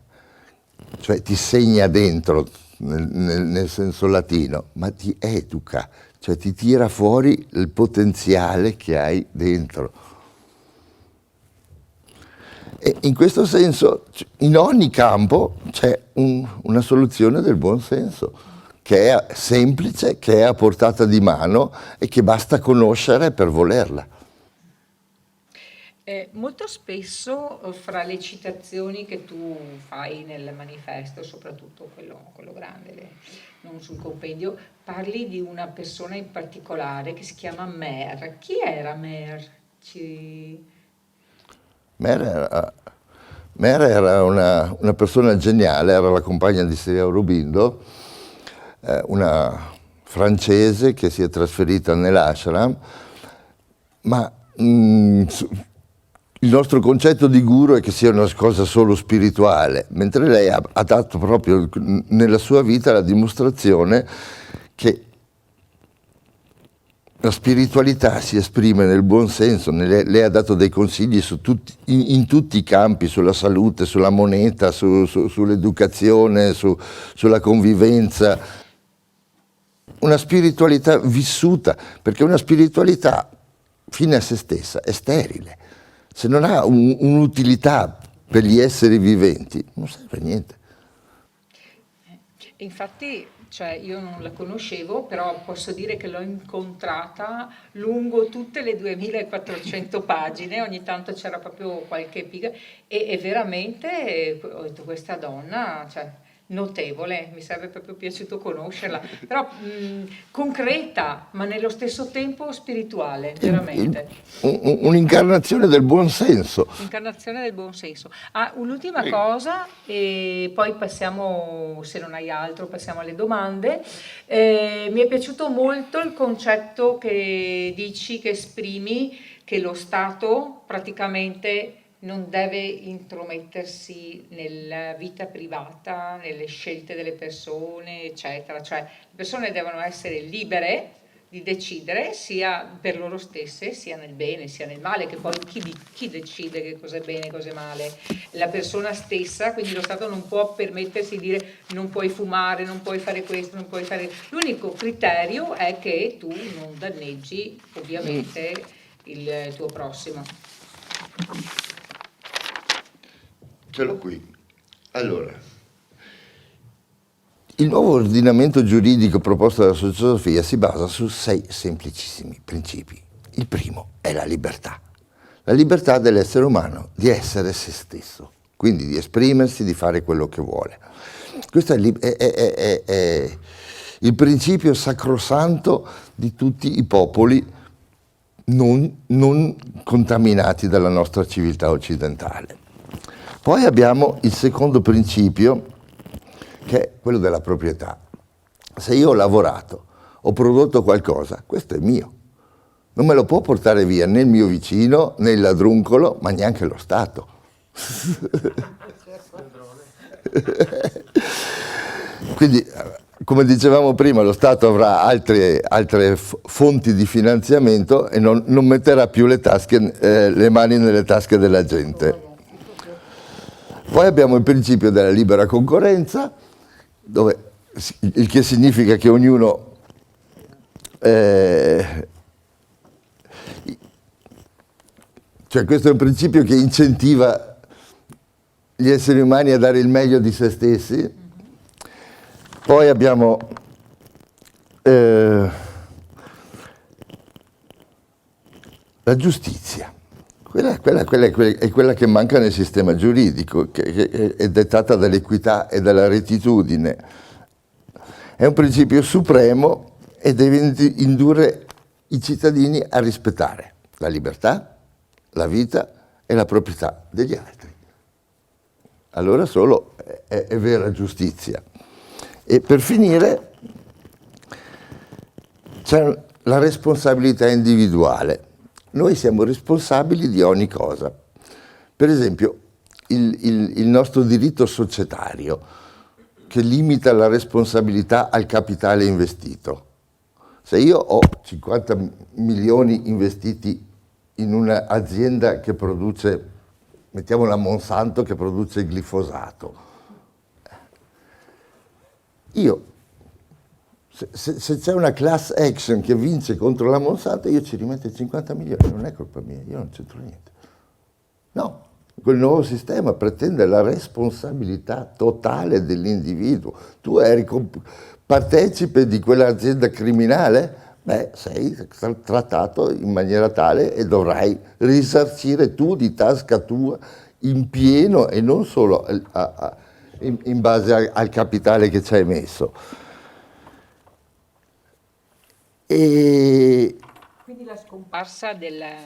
cioè ti segna dentro nel senso latino, ma ti educa, cioè ti tira fuori il potenziale che hai dentro. E in questo senso in ogni campo c'è una soluzione del buon senso, che è semplice, che è a portata di mano e che basta conoscere per volerla. Molto spesso fra le citazioni che tu fai nel manifesto, soprattutto quello grande, non sul compendio, parli di una persona in particolare che si chiama Mer. Chi era Mer? Mer era una persona geniale, era la compagna di Siria Aurobindo, una francese che si è trasferita nell'ashram, ma il nostro concetto di guru è che sia una cosa solo spirituale, mentre lei ha dato proprio nella sua vita la dimostrazione che la spiritualità si esprime nel buon senso, lei ha dato dei consigli in tutti i campi, sulla salute, sulla moneta, sull'educazione, sulla convivenza. Una spiritualità vissuta, perché una spiritualità fine a se stessa è sterile. Se non ha un'utilità per gli esseri viventi, non serve a niente. Infatti, cioè, io non la conoscevo, però posso dire che l'ho incontrata lungo tutte le 2400 pagine, ogni tanto c'era proprio qualche piga, e veramente ho detto, questa donna, cioè, notevole, mi sarebbe proprio piaciuto conoscerla, però concreta, ma nello stesso tempo spirituale, veramente. Un'incarnazione del buon senso. Incarnazione del buon senso. Ah, un'ultima cosa, e poi passiamo, se non hai altro, passiamo alle domande. Mi è piaciuto molto il concetto che dici, che esprimi, che lo Stato praticamente non deve intromettersi nella vita privata, nelle scelte delle persone, eccetera. Cioè, le persone devono essere libere di decidere sia per loro stesse, sia nel bene, sia nel male, che poi chi decide che cosa è bene e cosa è male? La persona stessa, quindi lo Stato non può permettersi di dire non puoi fumare, non puoi fare questo, non puoi fare... L'unico criterio è che tu non danneggi ovviamente il tuo prossimo. Ce l'ho qui. Allora, il nuovo ordinamento giuridico proposto dalla sociosofia si basa su 6 semplicissimi principi. Il primo è la libertà dell'essere umano di essere se stesso, quindi di esprimersi, di fare quello che vuole. Questo è il principio sacrosanto di tutti i popoli non contaminati dalla nostra civiltà occidentale. Poi abbiamo il secondo principio, che è quello della proprietà. Se io ho lavorato, ho prodotto qualcosa, questo è mio. Non me lo può portare via né il mio vicino, né il ladruncolo, ma neanche lo Stato. Quindi, come dicevamo prima, lo Stato avrà altre fonti di finanziamento e non metterà più le mani nelle tasche della gente. Poi abbiamo il principio della libera concorrenza, il che significa che ognuno cioè questo è un principio che incentiva gli esseri umani a dare il meglio di se stessi. Poi abbiamo la giustizia. Quella è quella che manca nel sistema giuridico, che è dettata dall'equità e dalla rettitudine. È un principio supremo e deve indurre i cittadini a rispettare la libertà, la vita e la proprietà degli altri. Allora solo è vera giustizia. E per finire c'è la responsabilità individuale. Noi siamo responsabili di ogni cosa. Per esempio, il nostro diritto societario, che limita la responsabilità al capitale investito. Se io ho 50 milioni investiti in un'azienda che produce, mettiamo la Monsanto, che produce il glifosato, io, se c'è una class action che vince contro la Monsanto, io ci rimetto i 50 milioni, non è colpa mia, io non c'entro niente. No, quel nuovo sistema pretende la responsabilità totale dell'individuo. Tu eri partecipe di quell'azienda criminale? Beh, sei trattato in maniera tale e dovrai risarcire tu di tasca tua in pieno e non solo in base al capitale che ci hai messo. Quindi la scomparsa delle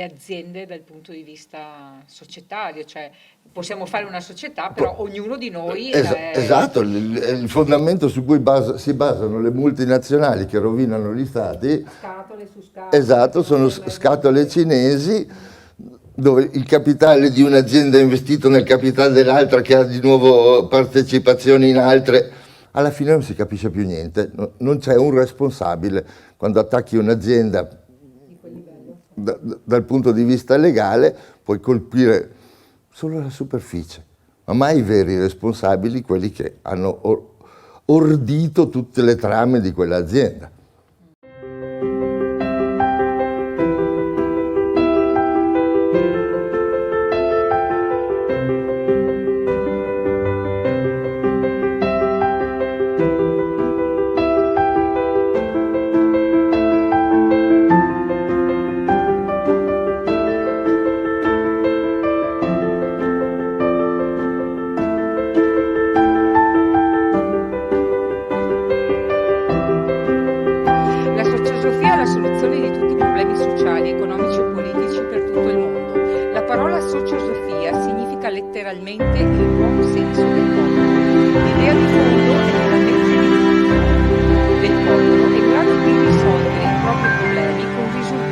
aziende dal punto di vista societario, cioè possiamo fare una società, però ognuno di noi... Esatto, il fondamento su cui si basano le multinazionali che rovinano gli stati, Scatole su scatole. Esatto, sono scatole cinesi, dove il capitale di un'azienda è investito nel capitale dell'altra che ha di nuovo partecipazioni in altre. alla fine non si capisce più niente, non c'è un responsabile. Quando attacchi un'azienda dal punto di vista legale puoi colpire solo la superficie, ma mai i veri responsabili, quelli che hanno ordito tutte le trame di quell'azienda. La soluzione di tutti i problemi sociali, economici e politici per tutto il mondo. La parola sociosofia significa letteralmente il buon senso del popolo. L'idea di fondo è che la mente del popolo è in grado di risolvere i propri problemi con risultati.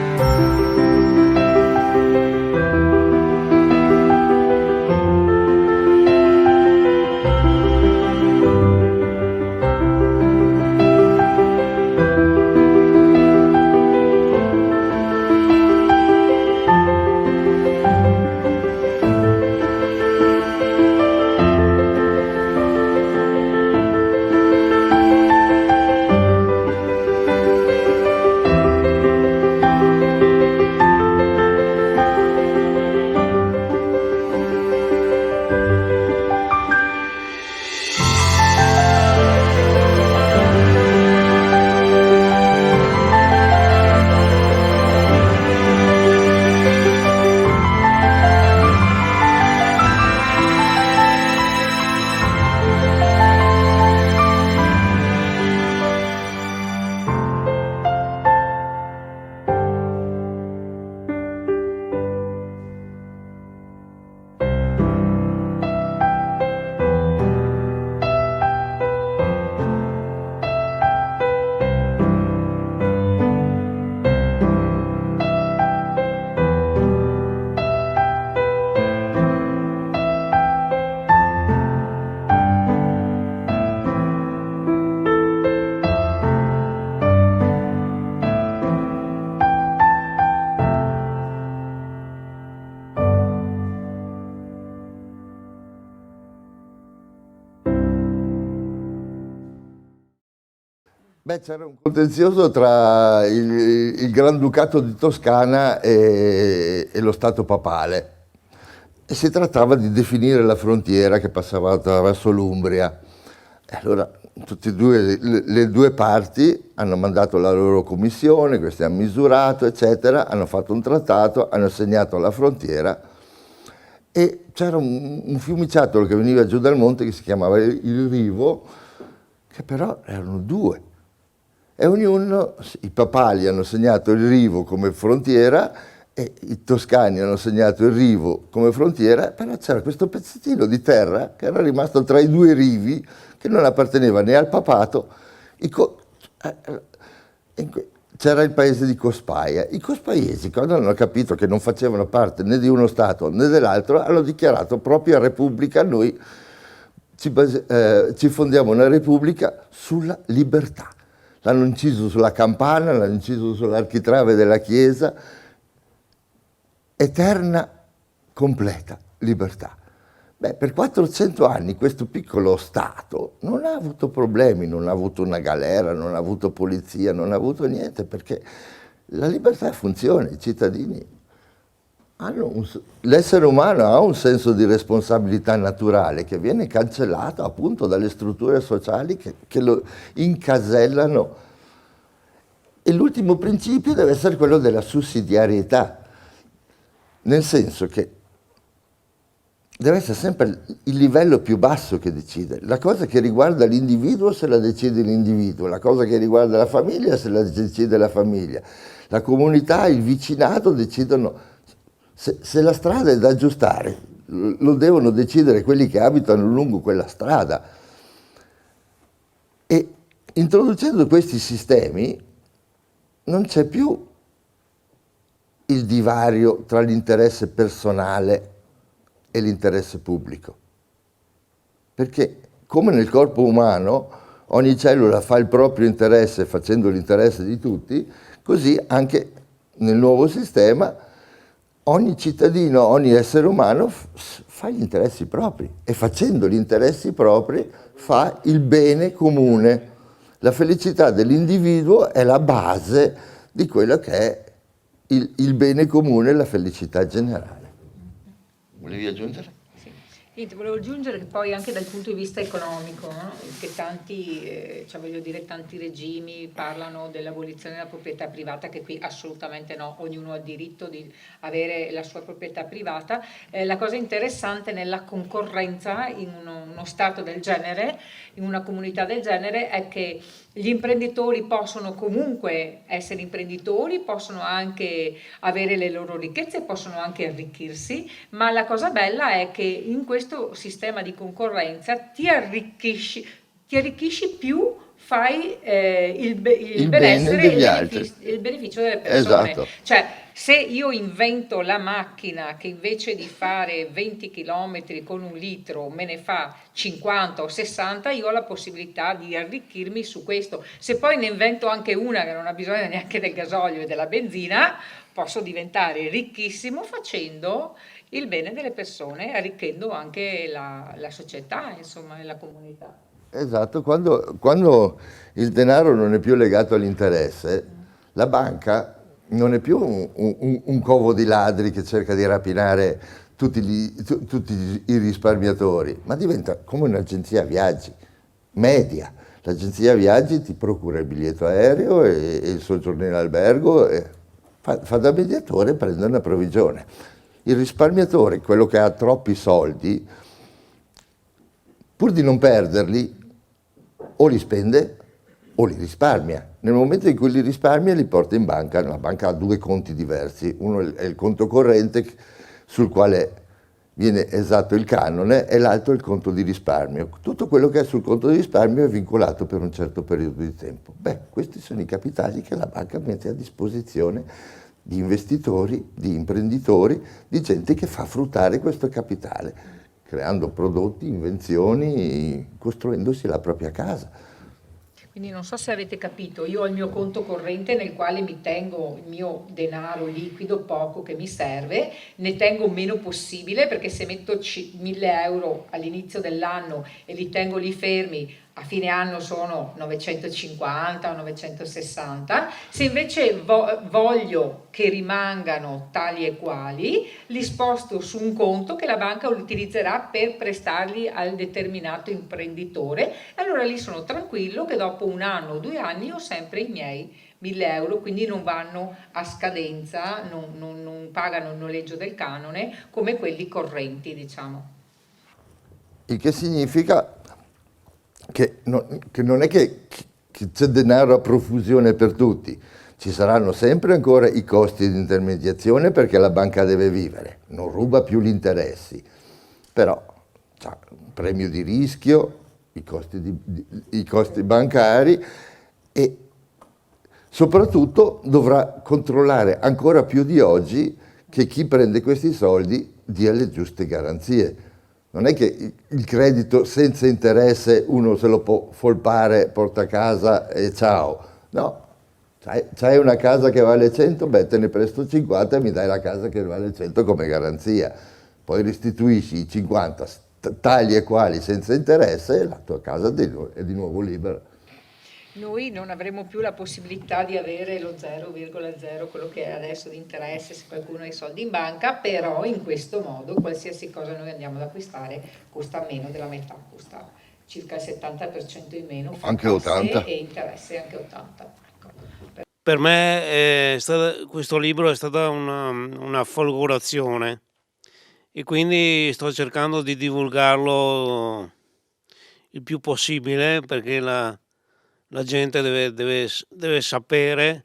Beh, c'era un contenzioso tra il Granducato di Toscana e lo Stato papale e si trattava di definire la frontiera che passava attraverso l'Umbria. E allora tutte e due, le due parti hanno mandato la loro commissione, questi hanno misurato, eccetera, hanno fatto un trattato, hanno segnato la frontiera e c'era un fiumiciattolo che veniva giù dal monte che si chiamava il Rivo, che però erano due. E ognuno, i papali hanno segnato il Rivo come frontiera e i toscani hanno segnato il Rivo come frontiera, però c'era questo pezzettino di terra che era rimasto tra i due rivi, che non apparteneva né al papato. C'era il paese di Cospaia. I cospaiesi, quando hanno capito che non facevano parte né di uno Stato né dell'altro, hanno dichiarato propria Repubblica. Noi ci fondiamo una Repubblica sulla libertà. L'hanno inciso sulla campana, l'hanno inciso sull'architrave della chiesa. Eterna, completa libertà. Beh, per 400 anni questo piccolo Stato non ha avuto problemi, non ha avuto una galera, non ha avuto polizia, non ha avuto niente, perché la libertà funziona, i cittadini hanno l'essere umano ha un senso di responsabilità naturale che viene cancellato appunto dalle strutture sociali che lo incasellano. E l'ultimo principio deve essere quello della sussidiarietà, nel senso che deve essere sempre il livello più basso che decide. La cosa che riguarda l'individuo se la decide l'individuo, la cosa che riguarda la famiglia se la decide la famiglia, la comunità, il vicinato decidono. Se la strada è da aggiustare, lo devono decidere quelli che abitano lungo quella strada. E introducendo questi sistemi non c'è più il divario tra l'interesse personale e l'interesse pubblico. Perché, come nel corpo umano, ogni cellula fa il proprio interesse facendo l'interesse di tutti, così anche nel nuovo sistema ogni cittadino, ogni essere umano fa gli interessi propri e facendo gli interessi propri fa il bene comune. La felicità dell'individuo è la base di quello che è il bene comune e la felicità generale. Volevi aggiungere? Niente, volevo aggiungere che poi anche dal punto di vista economico, no? Che tanti, cioè voglio dire, tanti regimi parlano dell'abolizione della proprietà privata, che qui assolutamente no, ognuno ha il diritto di avere la sua proprietà privata. La cosa interessante nella concorrenza in uno stato del genere, in una comunità del genere, è che gli imprenditori possono comunque essere imprenditori, possono anche avere le loro ricchezze, possono anche arricchirsi, ma la cosa bella è che in questo sistema di concorrenza ti arricchisci più fai il benessere e il beneficio delle persone. Esatto. Cioè, se io invento la macchina che invece di fare 20 km con un litro me ne fa 50 o 60, io ho la possibilità di arricchirmi su questo. Se poi ne invento anche una che non ha bisogno neanche del gasolio e della benzina, posso diventare ricchissimo facendo il bene delle persone, arricchendo anche la società, insomma, e la comunità. Esatto, quando il denaro non è più legato all'interesse, la banca non è più un covo di ladri che cerca di rapinare tutti i risparmiatori, ma diventa come un'agenzia viaggi, media. L'agenzia viaggi ti procura il biglietto aereo e il soggiorno in albergo, e fa da mediatore e prende una provvigione. Il risparmiatore, quello che ha troppi soldi, pur di non perderli, o li spende o li risparmia. Nel momento in cui li risparmia li porta in banca. La banca ha due conti diversi, uno è il conto corrente sul quale viene esatto il canone e l'altro è il conto di risparmio. Tutto quello che è sul conto di risparmio è vincolato per un certo periodo di tempo. Questi sono i capitali che la banca mette a disposizione di investitori, di imprenditori, di gente che fa fruttare questo capitale, creando prodotti, invenzioni, costruendosi la propria casa. Quindi non so se avete capito, io ho il mio conto corrente nel quale mi tengo il mio denaro liquido, poco che mi serve, ne tengo meno possibile, perché se metto 1.000 euro all'inizio dell'anno e li tengo lì fermi, a fine anno sono 950 o 960, se invece voglio che rimangano tali e quali, li sposto su un conto che la banca utilizzerà per prestarli al determinato imprenditore, e allora lì sono tranquillo che dopo un anno o 2 anni ho sempre i miei 1.000 euro, quindi non vanno a scadenza, non pagano il noleggio del canone come quelli correnti, diciamo. Il che significa che non è che c'è denaro a profusione per tutti, ci saranno sempre ancora i costi di intermediazione perché la banca deve vivere, non ruba più gli interessi, però c'ha un premio di rischio, i costi bancari e soprattutto dovrà controllare ancora più di oggi che chi prende questi soldi dia le giuste garanzie. Non è che il credito senza interesse uno se lo può folpare, porta a casa e ciao. No, c'hai una casa che vale 100, te ne presto 50 e mi dai la casa che vale 100 come garanzia. Poi restituisci i 50 tali e quali senza interesse e la tua casa è di nuovo libera. Noi non avremo più la possibilità di avere lo 0,0, quello che è adesso di interesse se qualcuno ha i soldi in banca, però in questo modo qualsiasi cosa noi andiamo ad acquistare costa meno della metà, costa circa il 70% in meno, anche 80 e interesse anche 80. Ecco. Per me questo libro è stata una folgorazione e quindi sto cercando di divulgarlo il più possibile, perché la gente deve sapere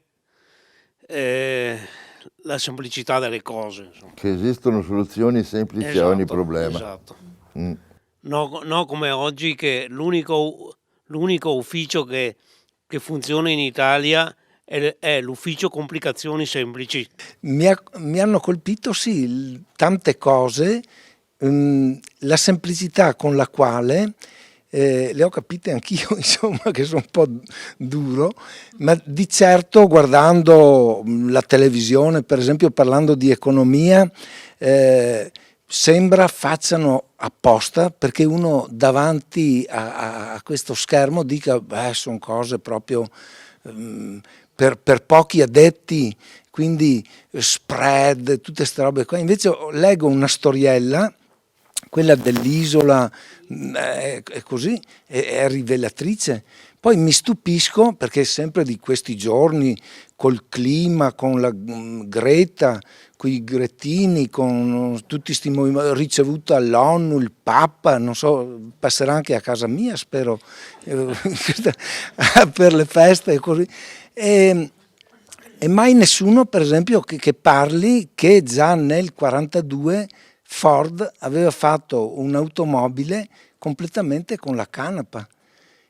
la semplicità delle cose, insomma. Che esistono soluzioni semplici a ogni problema. Esatto. No, come oggi che l'unico ufficio che funziona in Italia è l'ufficio complicazioni semplici. Mi hanno colpito tante cose, la semplicità con la quale le ho capite anch'io, insomma, che sono un po' duro, ma di certo guardando la televisione, per esempio parlando di economia, sembra facciano apposta perché uno davanti a questo schermo dica sono cose proprio per pochi addetti, quindi spread, tutte queste robe qua. Invece leggo una storiella, quella dell'isola, è così, è rivelatrice. Poi mi stupisco perché sempre di questi giorni col clima, con la Greta, con i gretini, con tutti questi movimenti, ricevuto all'ONU, il Papa, non so, passerà anche a casa mia, spero, per le feste e così. E mai nessuno, per esempio, che parli che già nel 1942 Ford aveva fatto un'automobile completamente con la canapa,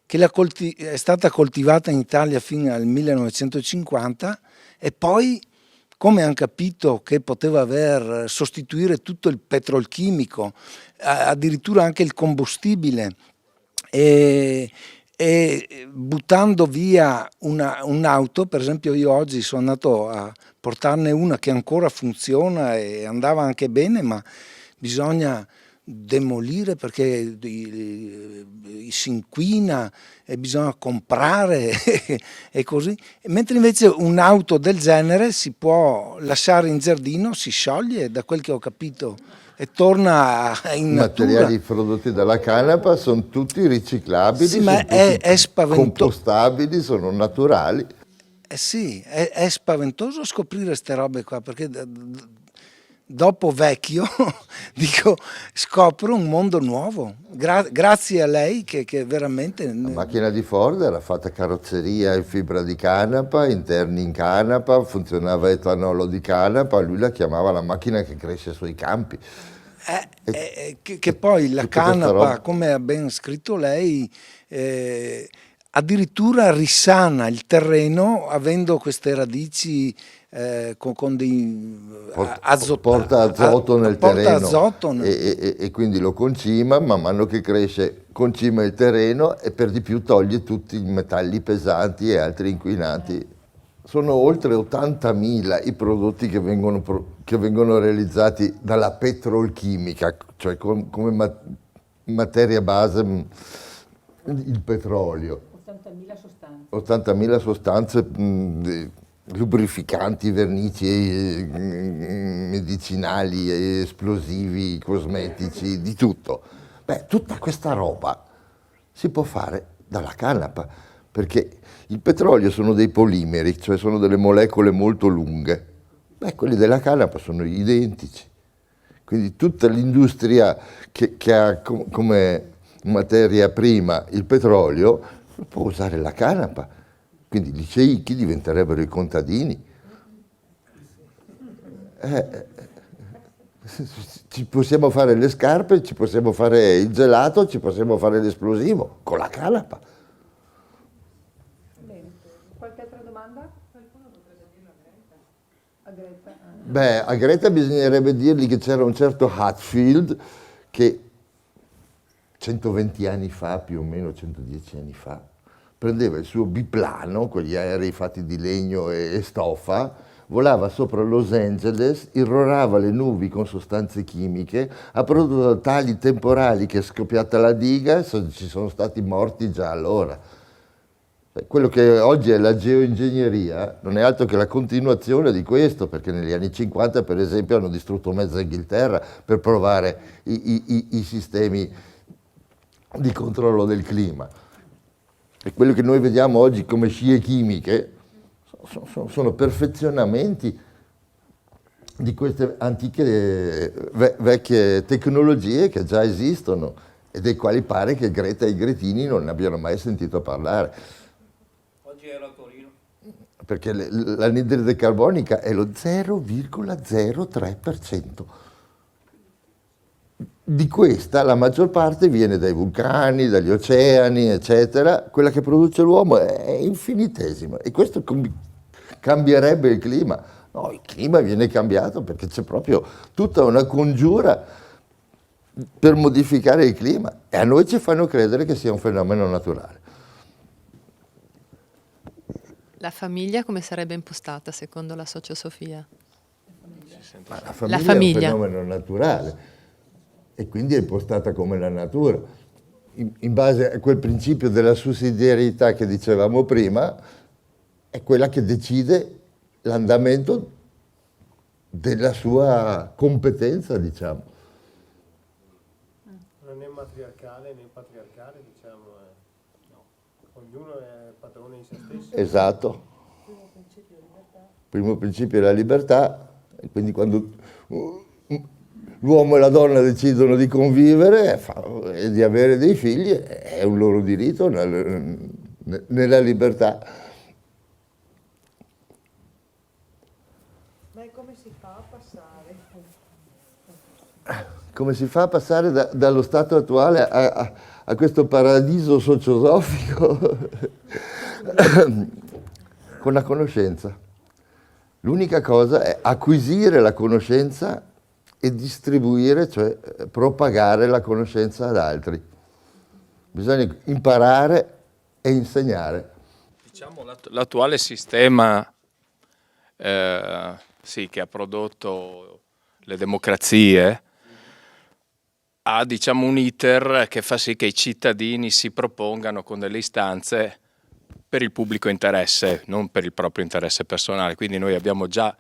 che è stata coltivata in Italia fino al 1950 e poi, come hanno capito che poteva sostituire tutto il petrolchimico, addirittura anche il combustibile, e buttando via un'auto, per esempio io oggi sono andato a portarne una che ancora funziona e andava anche bene, ma bisogna demolire perché si inquina e bisogna comprare e così, mentre invece un'auto del genere si può lasciare in giardino, si scioglie, da quel che ho capito, e torna in natura. I materiali prodotti dalla canapa sono tutti riciclabili, sì, ma è spaventoso, compostabili, sono naturali. Sì, è spaventoso scoprire queste robe qua, perché dopo vecchio dico, scopro un mondo nuovo, grazie a lei che veramente... La macchina di Ford era fatta carrozzeria in fibra di canapa, interni in canapa, funzionava etanolo di canapa, lui la chiamava la macchina che cresce sui campi. Che poi la canapa, come ha ben scritto lei, addirittura risana il terreno avendo queste radici con dei porta azoto nel terreno azoto, e quindi lo concima, man mano che cresce concima il terreno e per di più toglie tutti i metalli pesanti e altri inquinanti. Sono oltre 80.000 i prodotti che vengono realizzati dalla petrolchimica, cioè come materia base il petrolio. 80.000 sostanze, lubrificanti, vernici, medicinali, esplosivi, cosmetici, di tutto. Tutta questa roba si può fare dalla canapa, perché il petrolio sono dei polimeri, cioè sono delle molecole molto lunghe. Quelli della canapa sono identici. Quindi tutta l'industria che ha come materia prima il petrolio può usare la canapa. Quindi gli sceicchi diventerebbero i contadini. Ci possiamo fare le scarpe, ci possiamo fare il gelato, ci possiamo fare l'esplosivo con la canapa. Bene. Qualche altra domanda? Qualcuno potrebbe dirlo a Greta? A Greta bisognerebbe dirgli che c'era un certo Hatfield che 120 anni fa, più o meno 110 anni fa, prendeva il suo biplano, quegli aerei fatti di legno e stoffa, volava sopra Los Angeles, irrorava le nubi con sostanze chimiche, ha prodotto tali temporali che è scoppiata la diga e ci sono stati morti già allora. Quello che oggi è la geoingegneria non è altro che la continuazione di questo, perché negli anni 50 per esempio hanno distrutto mezza Inghilterra per provare i sistemi di controllo del clima. E quello che noi vediamo oggi come scie chimiche sono perfezionamenti di queste antiche vecchie tecnologie che già esistono e dei quali pare che Greta e i gretini non ne abbiano mai sentito parlare. Oggi ero a Torino. Perché l'anidride carbonica è lo 0,03%. Di questa la maggior parte viene dai vulcani, dagli oceani, eccetera. Quella che produce l'uomo è infinitesima e questo cambierebbe il clima. No, il clima viene cambiato perché c'è proprio tutta una congiura per modificare il clima e a noi ci fanno credere che sia un fenomeno naturale. La famiglia come sarebbe impostata secondo la sociosofia? Ma la La famiglia è un famiglia. fenomeno naturale e quindi è impostata come la natura. In base a quel principio della sussidiarietà che dicevamo prima, è quella che decide l'andamento della sua competenza, diciamo. Non è matriarcale né patriarcale, diciamo, no. Ognuno è padrone di se stesso. Esatto. Il primo principio è la libertà, e quindi quando l'uomo e la donna decidono di convivere e di avere dei figli, è un loro diritto nella libertà. Ma come si fa a passare? Come si fa a passare dallo stato attuale a questo paradiso sociosofico? Con la conoscenza. L'unica cosa è acquisire la conoscenza e distribuire, cioè propagare la conoscenza ad altri. Bisogna imparare e insegnare. Diciamo l'attuale sistema sì, che ha prodotto le democrazie ha, diciamo, un iter che fa sì che i cittadini si propongano con delle istanze per il pubblico interesse, non per il proprio interesse personale. Quindi noi abbiamo già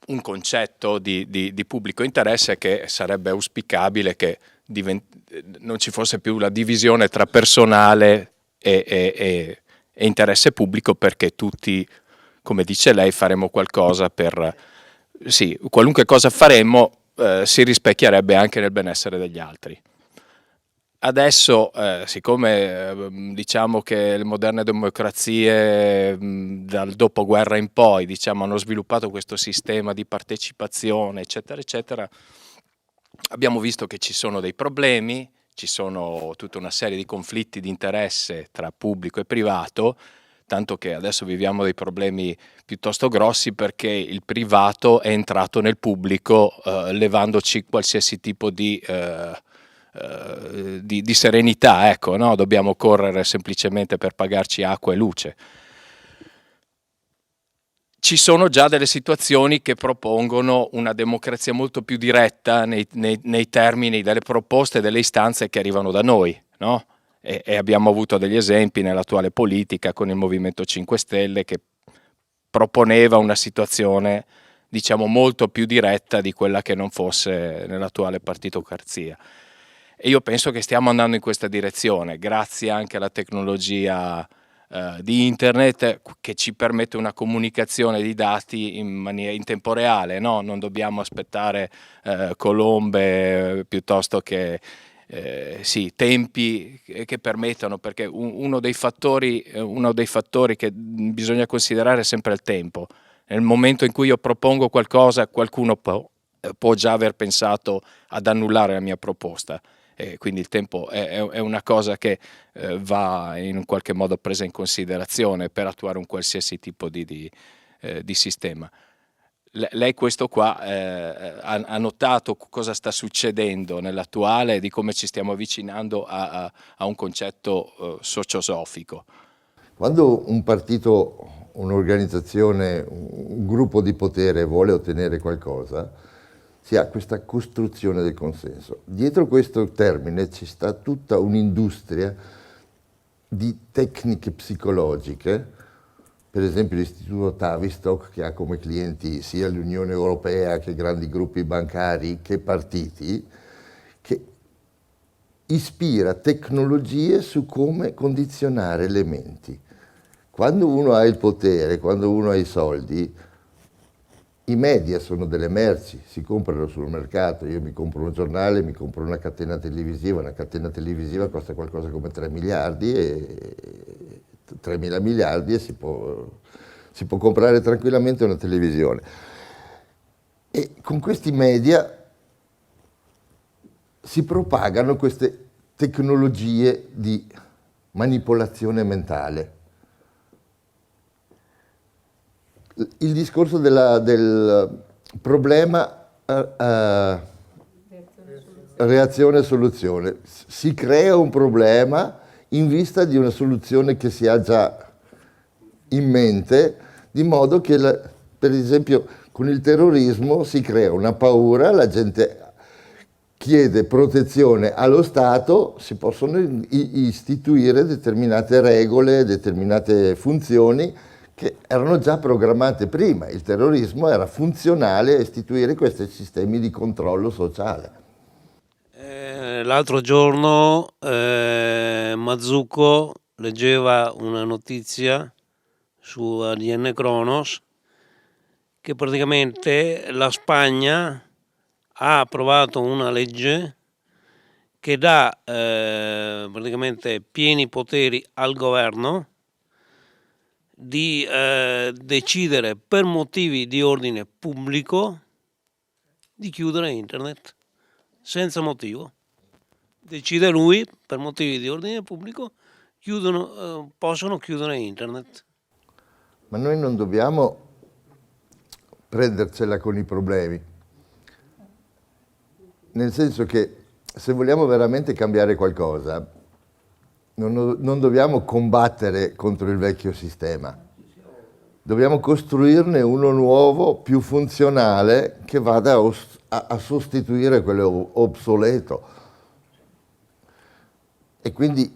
un concetto di pubblico interesse che sarebbe auspicabile che non ci fosse più la divisione tra personale e interesse pubblico, perché tutti, come dice lei, faremo qualcosa per... Sì, qualunque cosa faremo si rispecchierebbe anche nel benessere degli altri. Adesso, siccome diciamo che le moderne democrazie dal dopoguerra in poi, diciamo, hanno sviluppato questo sistema di partecipazione, eccetera, eccetera, abbiamo visto che ci sono dei problemi, ci sono tutta una serie di conflitti di interesse tra pubblico e privato, tanto che adesso viviamo dei problemi piuttosto grossi perché il privato è entrato nel pubblico levandoci qualsiasi tipo di serenità, ecco, no? Dobbiamo correre semplicemente per pagarci acqua e luce. Ci sono già delle situazioni che propongono una democrazia molto più diretta nei termini delle proposte e delle istanze che arrivano da noi, no? E abbiamo avuto degli esempi nell'attuale politica con il Movimento 5 Stelle che proponeva una situazione, diciamo, molto più diretta di quella che non fosse nell'attuale partitocrazia. E io penso che stiamo andando in questa direzione, grazie anche alla tecnologia di internet che ci permette una comunicazione di dati in tempo reale, no? Non dobbiamo aspettare colombe piuttosto che sì, tempi che permettano, perché uno dei fattori che bisogna considerare è sempre il tempo. Nel momento in cui io propongo qualcosa, qualcuno può già aver pensato ad annullare la mia proposta. Quindi il tempo è una cosa che va in un qualche modo presa in considerazione per attuare un qualsiasi tipo di sistema. Lei questo qua ha notato cosa sta succedendo nell'attuale e di come ci stiamo avvicinando a un concetto sociosofico. Quando un partito, un'organizzazione, un gruppo di potere vuole ottenere qualcosa, si ha questa costruzione del consenso. Dietro questo termine ci sta tutta un'industria di tecniche psicologiche, per esempio l'Istituto Tavistock, che ha come clienti sia l'Unione Europea che grandi gruppi bancari che partiti, che ispira tecnologie su come condizionare le menti. Quando uno ha il potere, quando uno ha i soldi, i media sono delle merci, si comprano sul mercato. Io mi compro un giornale, mi compro una catena televisiva costa qualcosa come 3 miliardi e 3.000 miliardi e si può comprare tranquillamente una televisione. E con questi media si propagano queste tecnologie di manipolazione mentale. Il discorso del problema reazione-soluzione. Si crea un problema in vista di una soluzione che si ha già in mente, di modo che, per esempio, con il terrorismo si crea una paura, la gente chiede protezione allo Stato, si possono istituire determinate regole, determinate funzioni che erano già programmate prima. Il terrorismo era funzionale a istituire questi sistemi di controllo sociale. L'altro giorno Mazzucco leggeva una notizia su ADN Kronos che praticamente la Spagna ha approvato una legge che dà praticamente pieni poteri al governo di decidere per motivi di ordine pubblico di chiudere internet senza motivo. Decide lui, per motivi di ordine pubblico, possono chiudere internet. Ma noi non dobbiamo prendercela con i problemi, nel senso che se vogliamo veramente cambiare qualcosa, non dobbiamo combattere contro il vecchio sistema, dobbiamo costruirne uno nuovo, più funzionale, che vada a sostituire quello obsoleto. E quindi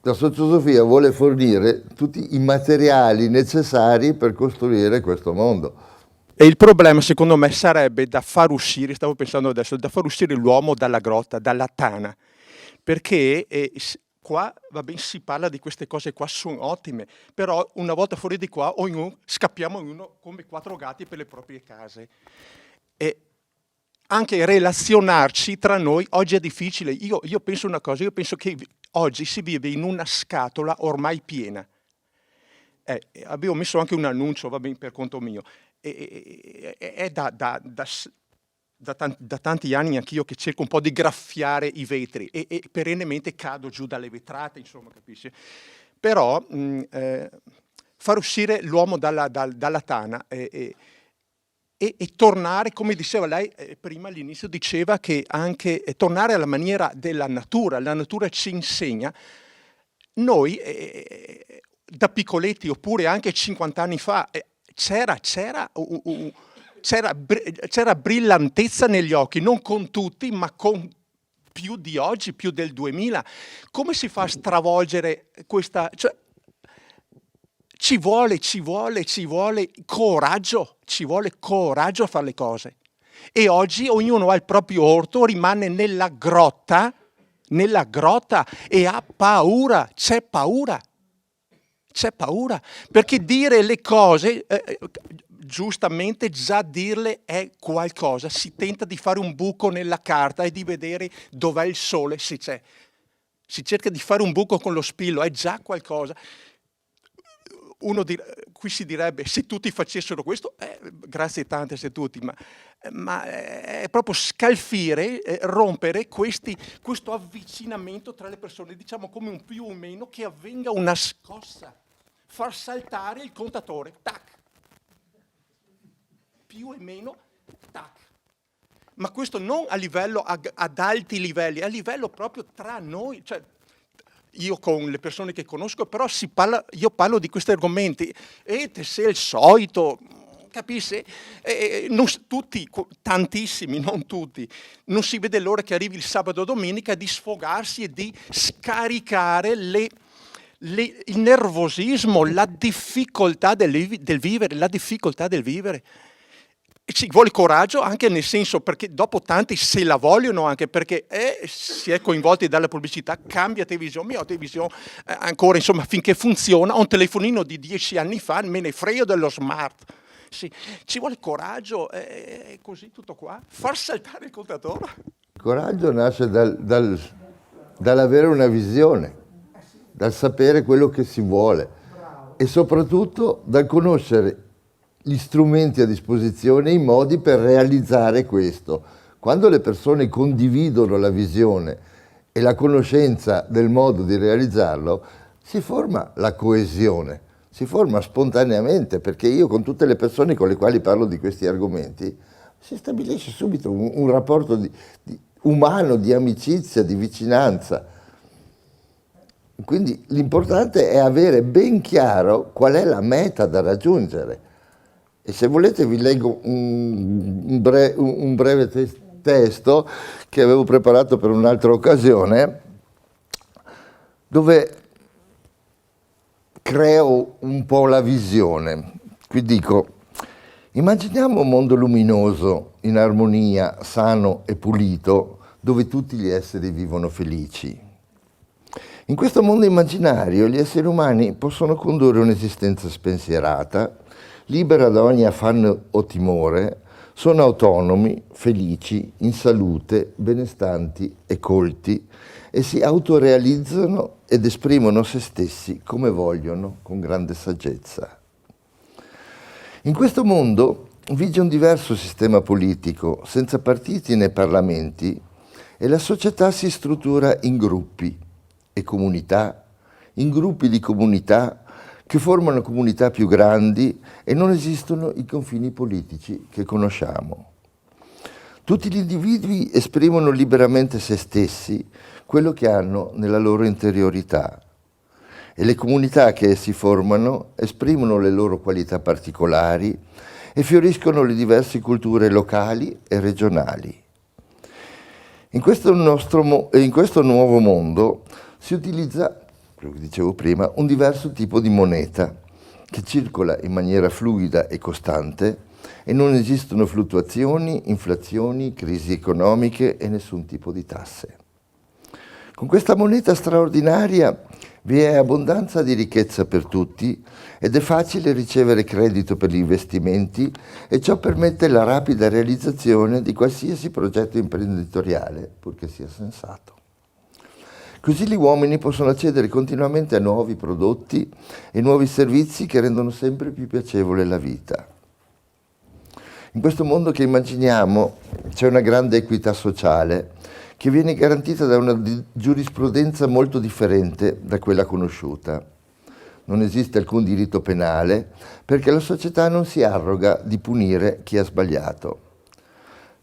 la sociosofia vuole fornire tutti i materiali necessari per costruire questo mondo. E il problema, secondo me, sarebbe da far uscire, stavo pensando adesso, da far uscire l'uomo dalla grotta, dalla tana, perché qua, va bene, si parla di queste cose qua, sono ottime, però una volta fuori di qua scappiamo ognuno come quattro gatti per le proprie case. E anche relazionarci tra noi oggi è difficile. Io penso una cosa, io penso che oggi si vive in una scatola ormai piena. Abbiamo messo anche un annuncio, va bene, per conto mio. È da tanti anni anch'io che cerco un po' di graffiare i vetri e perennemente cado giù dalle vetrate, insomma, capisci? Però far uscire l'uomo dalla tana e tornare, come diceva lei prima all'inizio, diceva che anche tornare alla maniera della natura, la natura ci insegna. Noi da piccoletti, oppure anche 50 anni fa, c'era brillantezza negli occhi, non con tutti, ma con più di oggi, più del 2000. Come si fa a stravolgere questa... Cioè, ci vuole coraggio a fare le cose. E oggi ognuno ha il proprio orto, rimane nella grotta e ha paura, c'è paura, perché dire le cose, giustamente già dirle è qualcosa, si tenta di fare un buco nella carta e di vedere dov'è il sole, se c'è. Si cerca di fare un buco con lo spillo, è già qualcosa. Qui si direbbe, se tutti facessero questo, grazie tante se tutti, ma è proprio scalfire, rompere questo avvicinamento tra le persone, diciamo come un più o meno che avvenga una scossa, far saltare il contatore, tac, più e meno, tac. Ma questo non a livello, ad alti livelli, a livello proprio tra noi, cioè, io con le persone che conosco, però io parlo di questi argomenti e se è il solito, capisci? Non tutti, tantissimi, non tutti, non si vede l'ora che arrivi il sabato o domenica di sfogarsi e di scaricare il nervosismo, la difficoltà del vivere, la difficoltà del vivere. Ci vuole coraggio anche nel senso perché dopo tanti se la vogliono anche perché si è coinvolti dalla pubblicità, cambia televisione, mia televisione ancora insomma finché funziona, ho un telefonino di 10 anni fa, me ne frego dello smart. Sì, ci vuole coraggio, così tutto qua, far saltare il contatore. Il coraggio nasce dall'avere una visione, dal sapere quello che si vuole e soprattutto dal conoscere gli strumenti a disposizione, i modi per realizzare questo. Quando le persone condividono la visione e la conoscenza del modo di realizzarlo, si forma la coesione, si forma spontaneamente, perché io con tutte le persone con le quali parlo di questi argomenti si stabilisce subito un rapporto umano, di amicizia, di vicinanza. Quindi l'importante è avere ben chiaro qual è la meta da raggiungere. E se volete vi leggo un breve testo che avevo preparato per un'altra occasione, dove creo un po' la visione. Qui dico: immaginiamo un mondo luminoso, in armonia, sano e pulito, dove tutti gli esseri vivono felici. In questo mondo immaginario gli esseri umani possono condurre un'esistenza spensierata, libera da ogni affanno o timore, sono autonomi, felici, in salute, benestanti e colti, e si autorealizzano ed esprimono se stessi come vogliono, con grande saggezza. In questo mondo vige un diverso sistema politico, senza partiti né parlamenti, e la società si struttura in gruppi e comunità, in gruppi di comunità che formano comunità più grandi, e non esistono i confini politici che conosciamo. Tutti gli individui esprimono liberamente se stessi, quello che hanno nella loro interiorità, e le comunità che essi formano esprimono le loro qualità particolari e fioriscono le diverse culture locali e regionali. In questo nuovo mondo si utilizza, quello che dicevo prima, un diverso tipo di moneta che circola in maniera fluida e costante, e non esistono fluttuazioni, inflazioni, crisi economiche e nessun tipo di tasse. Con questa moneta straordinaria vi è abbondanza di ricchezza per tutti ed è facile ricevere credito per gli investimenti, e ciò permette la rapida realizzazione di qualsiasi progetto imprenditoriale, purché sia sensato. Così gli uomini possono accedere continuamente a nuovi prodotti e nuovi servizi che rendono sempre più piacevole la vita. In questo mondo che immaginiamo c'è una grande equità sociale che viene garantita da una giurisprudenza molto differente da quella conosciuta. Non esiste alcun diritto penale perché la società non si arroga di punire chi ha sbagliato.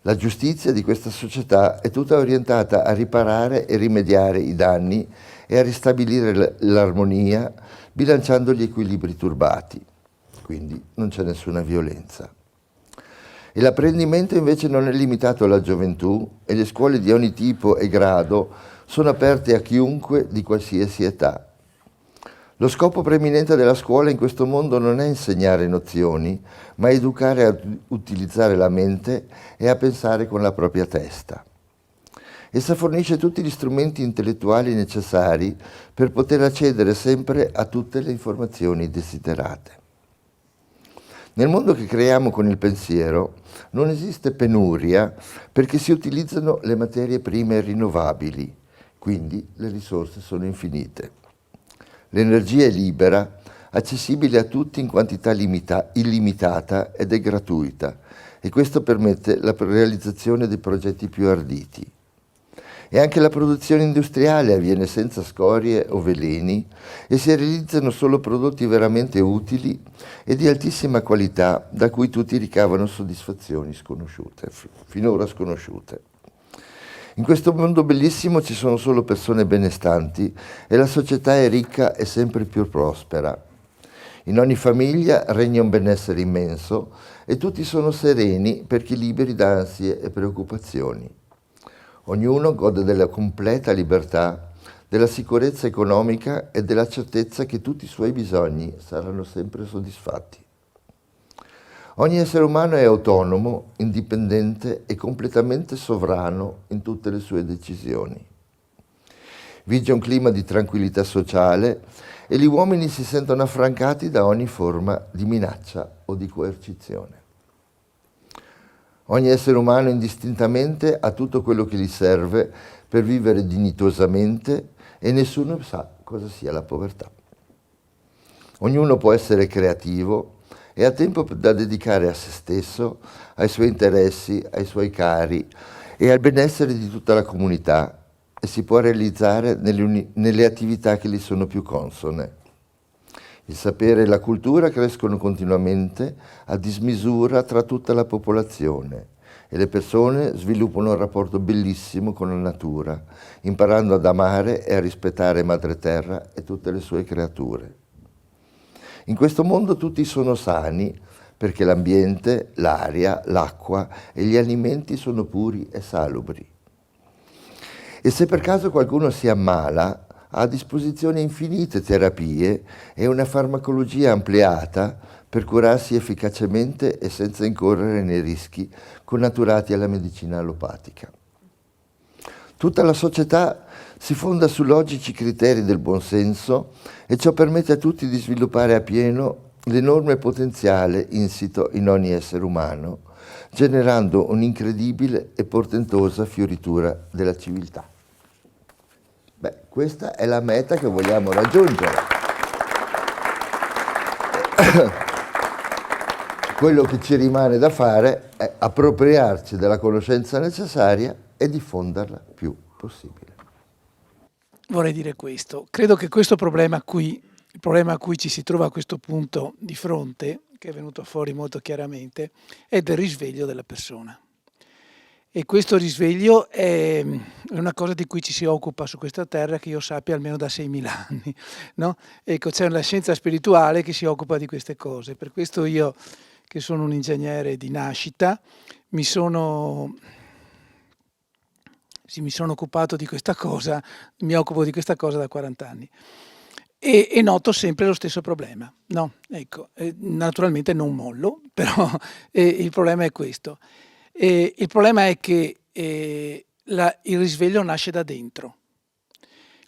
La giustizia di questa società è tutta orientata a riparare e rimediare i danni e a ristabilire l'armonia, bilanciando gli equilibri turbati. Quindi non c'è nessuna violenza. E l'apprendimento invece non è limitato alla gioventù, e le scuole di ogni tipo e grado sono aperte a chiunque di qualsiasi età. Lo scopo preeminente della scuola in questo mondo non è insegnare nozioni, ma educare a utilizzare la mente e a pensare con la propria testa. Essa fornisce tutti gli strumenti intellettuali necessari per poter accedere sempre a tutte le informazioni desiderate. Nel mondo che creiamo con il pensiero non esiste penuria perché si utilizzano le materie prime rinnovabili, quindi le risorse sono infinite. L'energia è libera, accessibile a tutti in quantità illimitata ed è gratuita, e questo permette la realizzazione dei progetti più arditi. E anche la produzione industriale avviene senza scorie o veleni, e si realizzano solo prodotti veramente utili e di altissima qualità, da cui tutti ricavano soddisfazioni sconosciute, finora sconosciute. In questo mondo bellissimo ci sono solo persone benestanti e la società è ricca e sempre più prospera. In ogni famiglia regna un benessere immenso e tutti sono sereni perché liberi da ansie e preoccupazioni. Ognuno gode della completa libertà, della sicurezza economica e della certezza che tutti i suoi bisogni saranno sempre soddisfatti. Ogni essere umano è autonomo, indipendente e completamente sovrano in tutte le sue decisioni. Vige un clima di tranquillità sociale e gli uomini si sentono affrancati da ogni forma di minaccia o di coercizione. Ogni essere umano indistintamente ha tutto quello che gli serve per vivere dignitosamente e nessuno sa cosa sia la povertà. Ognuno può essere creativo e ha tempo da dedicare a se stesso, ai suoi interessi, ai suoi cari e al benessere di tutta la comunità, e si può realizzare nelle attività che gli sono più consone. Il sapere e la cultura crescono continuamente a dismisura tra tutta la popolazione e le persone sviluppano un rapporto bellissimo con la natura, imparando ad amare e a rispettare Madre Terra e tutte le sue creature. In questo mondo tutti sono sani perché l'ambiente, l'aria, l'acqua e gli alimenti sono puri e salubri. E se per caso qualcuno si ammala, ha a disposizione infinite terapie e una farmacologia ampliata per curarsi efficacemente e senza incorrere nei rischi connaturati alla medicina allopatica. Tutta la società si fonda su logici criteri del buonsenso e ciò permette a tutti di sviluppare appieno l'enorme potenziale insito in ogni essere umano, generando un'incredibile e portentosa fioritura della civiltà. Beh, questa è la meta che vogliamo raggiungere. Quello che ci rimane da fare è appropriarci della conoscenza necessaria e diffonderla più possibile. Vorrei dire questo. Credo che questo problema qui, il problema a cui ci si trova a questo punto di fronte, che è venuto fuori molto chiaramente, è del risveglio della persona. E questo risveglio è una cosa di cui ci si occupa su questa terra, che io sappia almeno da 6.000 anni. No? Ecco, c'è una scienza spirituale che si occupa di queste cose. Per questo io, che sono un ingegnere di nascita, mi sono occupato di questa cosa, mi occupo di questa cosa da 40 anni. E noto sempre lo stesso problema. No? Ecco, naturalmente non mollo, però il problema è questo. Il problema è che il risveglio nasce da dentro.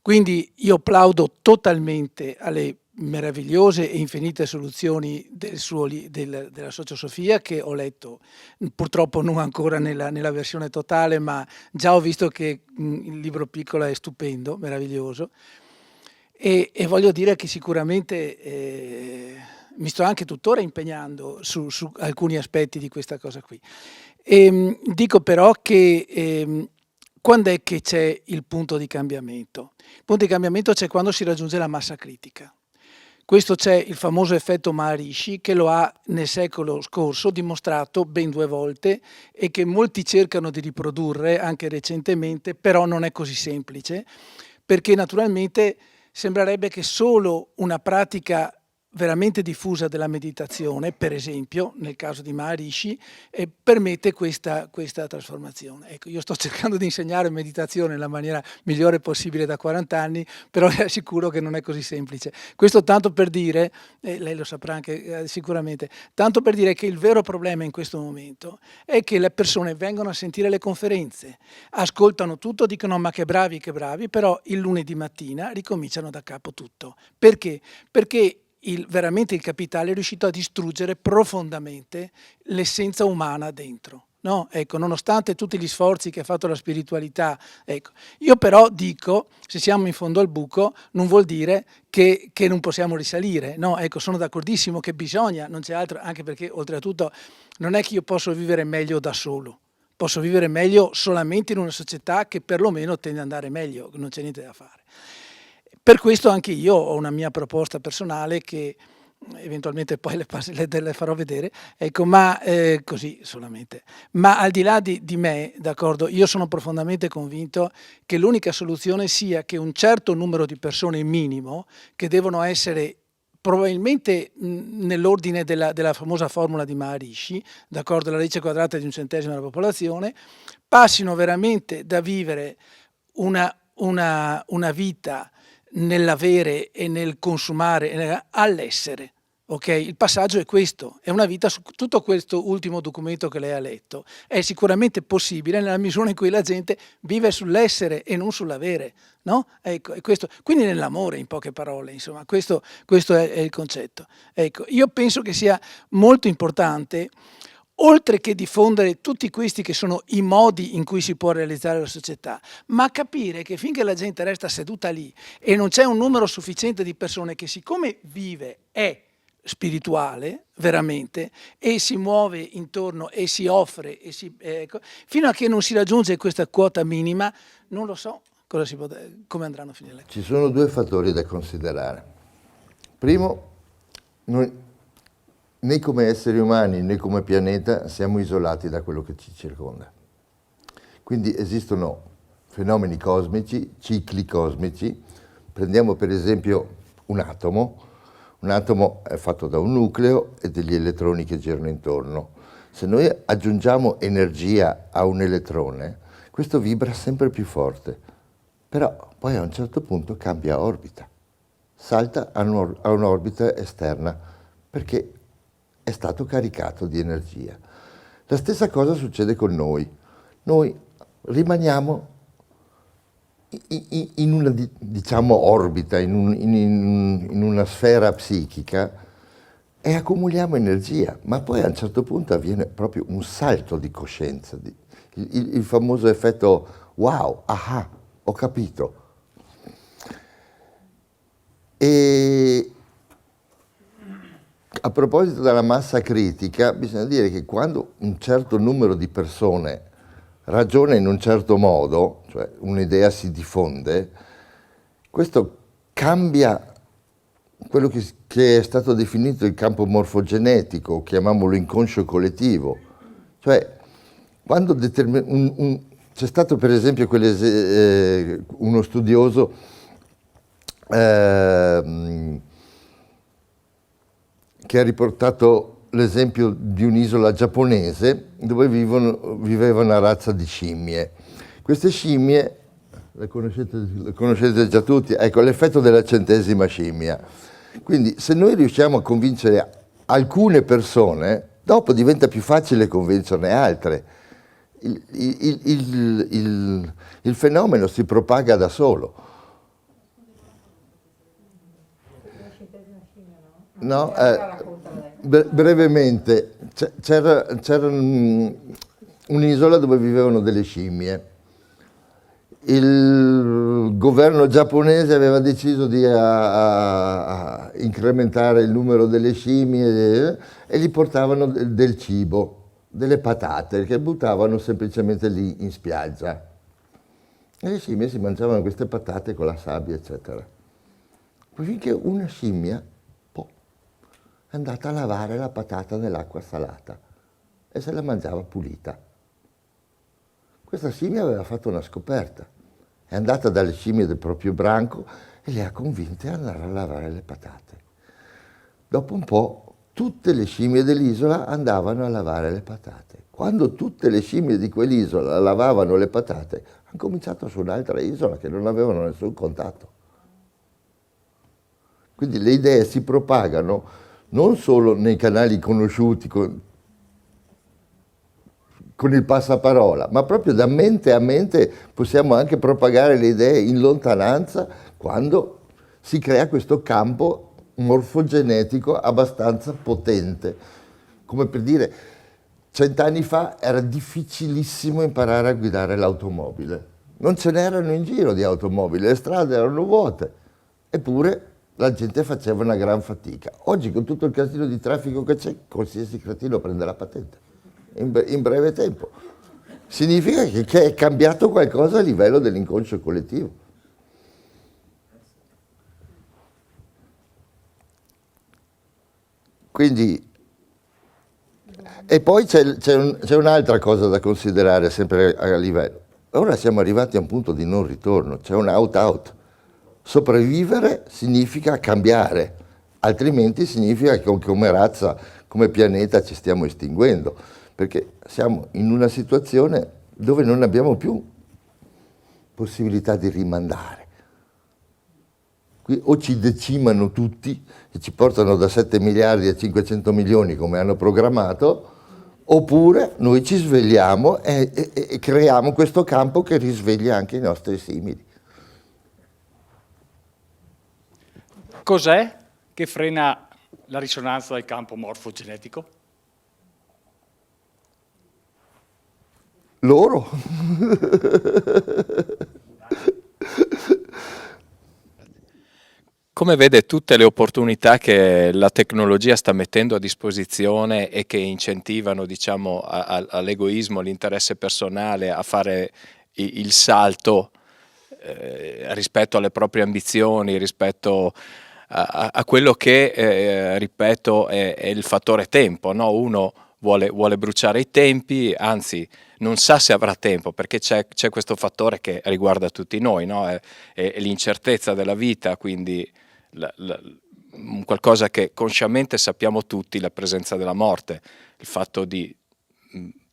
Quindi io plaudo totalmente alle meravigliose e infinite soluzioni della sociosofia che ho letto, purtroppo non ancora nella versione totale, ma già ho visto che il libro piccolo è stupendo, meraviglioso, e voglio dire che sicuramente mi sto anche tuttora impegnando su alcuni aspetti di questa cosa qui. Dico però che quando è che c'è il punto di cambiamento? Il punto di cambiamento c'è quando si raggiunge la massa critica. Questo c'è il famoso effetto Maharishi, che lo ha nel secolo scorso dimostrato ben 2 volte e che molti cercano di riprodurre anche recentemente, però non è così semplice, perché naturalmente sembrerebbe che solo una pratica veramente diffusa della meditazione, per esempio nel caso di Maharishi, permette questa trasformazione. Ecco, io sto cercando di insegnare meditazione nella maniera migliore possibile da 40 anni, però vi assicuro che non è così semplice. Questo tanto per dire, lei lo saprà anche sicuramente, tanto per dire che il vero problema in questo momento è che le persone vengono a sentire le conferenze, ascoltano tutto, dicono ma che bravi, però il lunedì mattina ricominciano da capo tutto. Perché? Perché veramente il capitale è riuscito a distruggere profondamente l'essenza umana dentro. No? Ecco, nonostante tutti gli sforzi che ha fatto la spiritualità, ecco. Io però dico, se siamo in fondo al buco, non vuol dire che non possiamo risalire. No? Ecco, sono d'accordissimo che bisogna, non c'è altro, anche perché oltretutto non è che io posso vivere meglio da solo. Posso vivere meglio solamente in una società che perlomeno tende ad andare meglio, non c'è niente da fare. Per questo anche io ho una mia proposta personale che eventualmente poi le farò vedere, ecco, ma così solamente. Ma al di là di me, d'accordo, io sono profondamente convinto che l'unica soluzione sia che un certo numero di persone minimo, che devono essere probabilmente nell'ordine della famosa formula di Maharishi, d'accordo, la radice quadrata di 1/100 della popolazione, passino veramente da vivere una vita nell'avere e nel consumare all'essere. Okay? Il passaggio è questo, è una vita su tutto questo ultimo documento che lei ha letto. È sicuramente possibile nella misura in cui la gente vive sull'essere e non sull'avere. No? Ecco, è questo. Quindi nell'amore, in poche parole, insomma, questo è il concetto. Ecco, io penso che sia molto importante, oltre che diffondere tutti questi che sono i modi in cui si può realizzare la società, ma capire che finché la gente resta seduta lì e non c'è un numero sufficiente di persone che siccome vive è spirituale veramente e si muove intorno e si offre e ecco, fino a che non si raggiunge questa quota minima, non lo so come andranno a finire. Ci sono 2 fattori da considerare. Primo, noi né come esseri umani né come pianeta siamo isolati da quello che ci circonda. Quindi esistono fenomeni cosmici, cicli cosmici. Prendiamo per esempio un atomo. Un atomo è fatto da un nucleo e degli elettroni che girano intorno. Se noi aggiungiamo energia a un elettrone, questo vibra sempre più forte, però poi a un certo punto cambia orbita, salta a un'orbita esterna perché è stato caricato di energia. La stessa cosa succede con noi. Noi rimaniamo in una, diciamo, orbita, in una sfera psichica e accumuliamo energia, ma poi a un certo punto avviene proprio un salto di coscienza, il famoso effetto wow, aha, ho capito. E a proposito della massa critica, bisogna dire che quando un certo numero di persone ragiona in un certo modo, cioè un'idea si diffonde, questo cambia quello che è stato definito il campo morfogenetico, chiamiamolo inconscio collettivo. Cioè, quando c'è stato per esempio uno studioso che ha riportato l'esempio di un'isola giapponese dove viveva una razza di scimmie. Queste scimmie, le conoscete già tutti, ecco l'effetto della 100ª scimmia. Quindi se noi riusciamo a convincere alcune persone, dopo diventa più facile convincerne altre. Il fenomeno si propaga da solo. No? Brevemente, c'era un'isola dove vivevano delle scimmie. Il governo giapponese aveva deciso di incrementare il numero delle scimmie e gli portavano del cibo, delle patate che buttavano semplicemente lì in spiaggia. E le scimmie si mangiavano queste patate con la sabbia, eccetera. Poi finché una scimmia è andata a lavare la patata nell'acqua salata e se la mangiava pulita. Questa scimmia aveva fatto una scoperta, è andata dalle scimmie del proprio branco e le ha convinte ad andare a lavare le patate. Dopo un po' tutte le scimmie dell'isola andavano a lavare le patate. Quando tutte le scimmie di quell'isola lavavano le patate, hanno cominciato su un'altra isola che non avevano nessun contatto. Quindi le idee si propagano non solo nei canali conosciuti con il passaparola, ma proprio da mente a mente possiamo anche propagare le idee in lontananza quando si crea questo campo morfogenetico abbastanza potente. Come per dire, 100 anni fa era difficilissimo imparare a guidare l'automobile. Non ce n'erano in giro di automobili, le strade erano vuote, eppure la gente faceva una gran fatica. Oggi con tutto il casino di traffico che c'è, qualsiasi cretino prende la patente, in breve tempo. Significa che è cambiato qualcosa a livello dell'inconscio collettivo. Quindi, e poi c'è un'altra cosa da considerare sempre a livello. Ora siamo arrivati a un punto di non ritorno, c'è un out-out. Sopravvivere significa cambiare, altrimenti significa che come razza, come pianeta ci stiamo estinguendo, perché siamo in una situazione dove non abbiamo più possibilità di rimandare. Qui o ci decimano tutti e ci portano da 7 miliardi a 500 milioni come hanno programmato, oppure noi ci svegliamo e creiamo questo campo che risveglia anche i nostri simili. Cos'è che frena la risonanza del campo morfogenetico? Loro. Come vede tutte le opportunità che la tecnologia sta mettendo a disposizione e che incentivano, diciamo, all'egoismo, all'interesse personale, a fare il salto rispetto alle proprie ambizioni, rispetto a quello che, ripeto, è il fattore tempo, no? Uno vuole bruciare i tempi, anzi non sa se avrà tempo, perché c'è questo fattore che riguarda tutti noi, no? È l'incertezza della vita, quindi qualcosa che consciamente sappiamo tutti, la presenza della morte, il fatto di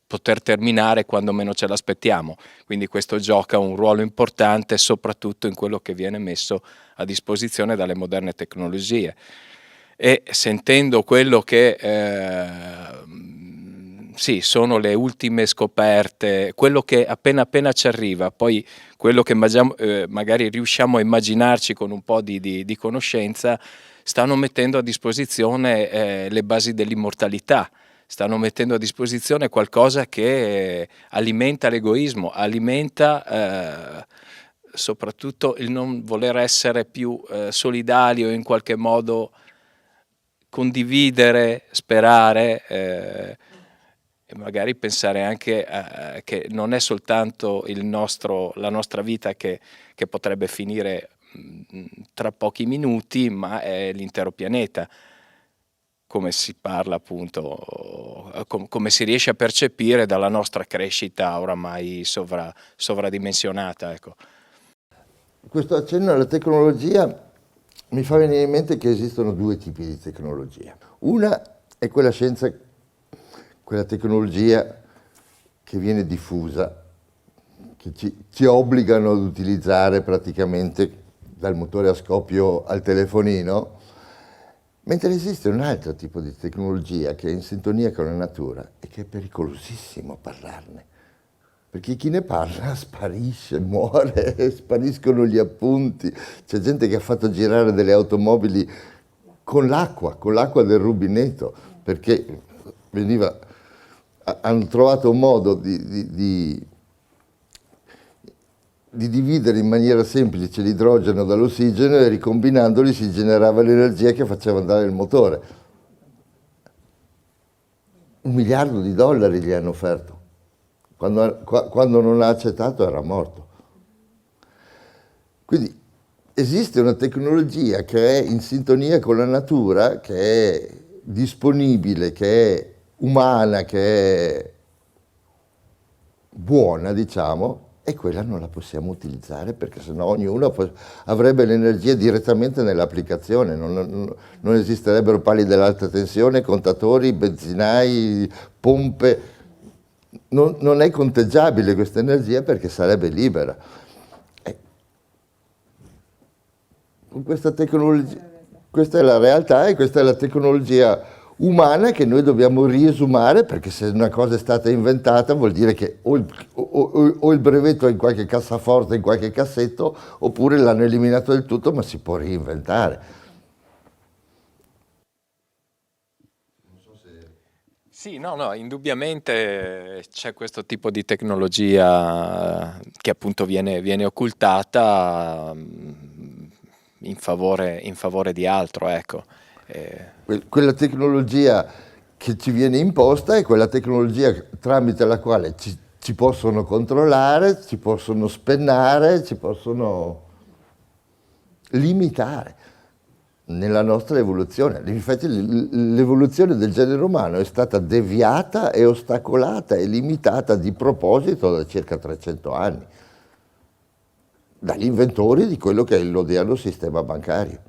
poter terminare quando meno ce l'aspettiamo, quindi questo gioca un ruolo importante soprattutto in quello che viene messo a disposizione dalle moderne tecnologie. E sentendo quello che sì, sono le ultime scoperte, quello che appena ci arriva, poi quello che magari riusciamo a immaginarci con un po' di conoscenza, stanno mettendo a disposizione le basi dell'immortalità, stanno mettendo a disposizione qualcosa che alimenta l'egoismo, alimenta soprattutto il non voler essere più solidali o in qualche modo condividere, sperare e magari pensare anche che non è soltanto la nostra vita che potrebbe finire tra pochi minuti, ma è l'intero pianeta. Come si parla appunto, come si riesce a percepire dalla nostra crescita oramai sovradimensionata. Ecco. Questo accenno alla tecnologia mi fa venire in mente che esistono due tipi di tecnologia. Una è quella scienza, quella tecnologia che viene diffusa, che ci obbligano ad utilizzare praticamente dal motore a scoppio al telefonino, mentre esiste un altro tipo di tecnologia che è in sintonia con la natura e che è pericolosissimo parlarne, perché chi ne parla sparisce, muore, spariscono gli appunti. C'è gente che ha fatto girare delle automobili con l'acqua del rubinetto, perché hanno trovato un modo di dividere in maniera semplice l'idrogeno dall'ossigeno e ricombinandoli si generava l'energia che faceva andare il motore. $1 miliardo gli hanno offerto. Quando non ha accettato era morto. Quindi esiste una tecnologia che è in sintonia con la natura, che è disponibile, che è umana, che è buona, diciamo, e quella non la possiamo utilizzare perché sennò ognuno avrebbe l'energia direttamente nell'applicazione, non esisterebbero pali dell'alta tensione, contatori, benzinai, pompe, non è conteggiabile questa energia perché sarebbe libera. Con questa tecnologia, questa è la realtà e questa è la tecnologia umana che noi dobbiamo riesumare, perché se una cosa è stata inventata vuol dire che o il brevetto è in qualche cassaforte, in qualche cassetto, oppure l'hanno eliminato del tutto, ma si può reinventare. Sì, no, indubbiamente c'è questo tipo di tecnologia che appunto viene occultata in favore di altro, ecco. Quella tecnologia che ci viene imposta è quella tecnologia tramite la quale ci possono controllare, ci possono spennare, ci possono limitare nella nostra evoluzione. Infatti l'evoluzione del genere umano è stata deviata e ostacolata e limitata di proposito da circa 300 anni, dagli inventori di quello che è l'odierno sistema bancario.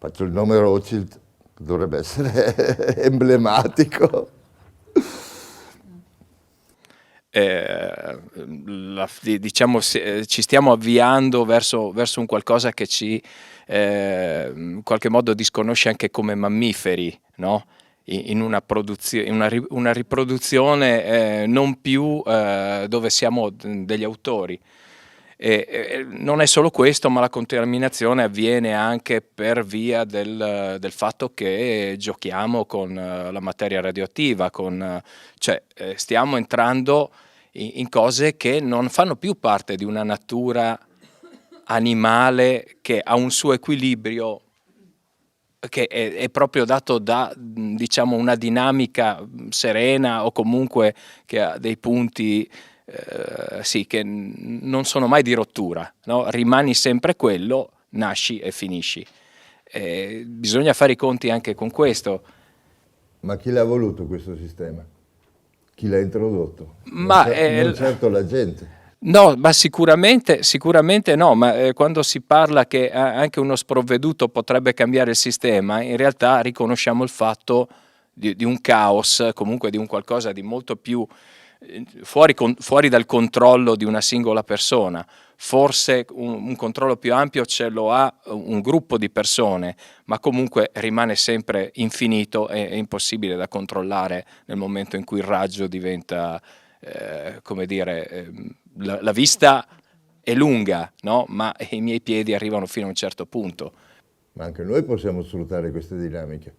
Faccio il nome Rothschild, dovrebbe essere emblematico. Diciamo, ci stiamo avviando verso un qualcosa che ci in qualche modo disconosce anche come mammiferi, no? In una riproduzione non più dove siamo degli autori. Non è solo questo, ma la contaminazione avviene anche per via del fatto che giochiamo con la materia radioattiva, cioè stiamo entrando in cose che non fanno più parte di una natura animale che ha un suo equilibrio che è proprio dato da, diciamo, una dinamica serena o comunque che ha dei punti sì, che non sono mai di rottura, no? Rimani sempre quello, nasci e finisci. Bisogna fare i conti anche con questo. Ma chi l'ha voluto questo sistema? Chi l'ha introdotto? Ma, non certo la gente. No, ma sicuramente no, ma quando si parla che anche uno sprovveduto potrebbe cambiare il sistema, in realtà riconosciamo il fatto di un caos, comunque di un qualcosa di molto più fuori dal controllo di una singola persona. Forse un controllo più ampio ce lo ha un gruppo di persone, ma comunque rimane sempre infinito e impossibile da controllare nel momento in cui il raggio diventa, come dire, la vista è lunga, no? Ma i miei piedi arrivano fino a un certo punto. Ma anche noi possiamo sfruttare queste dinamiche.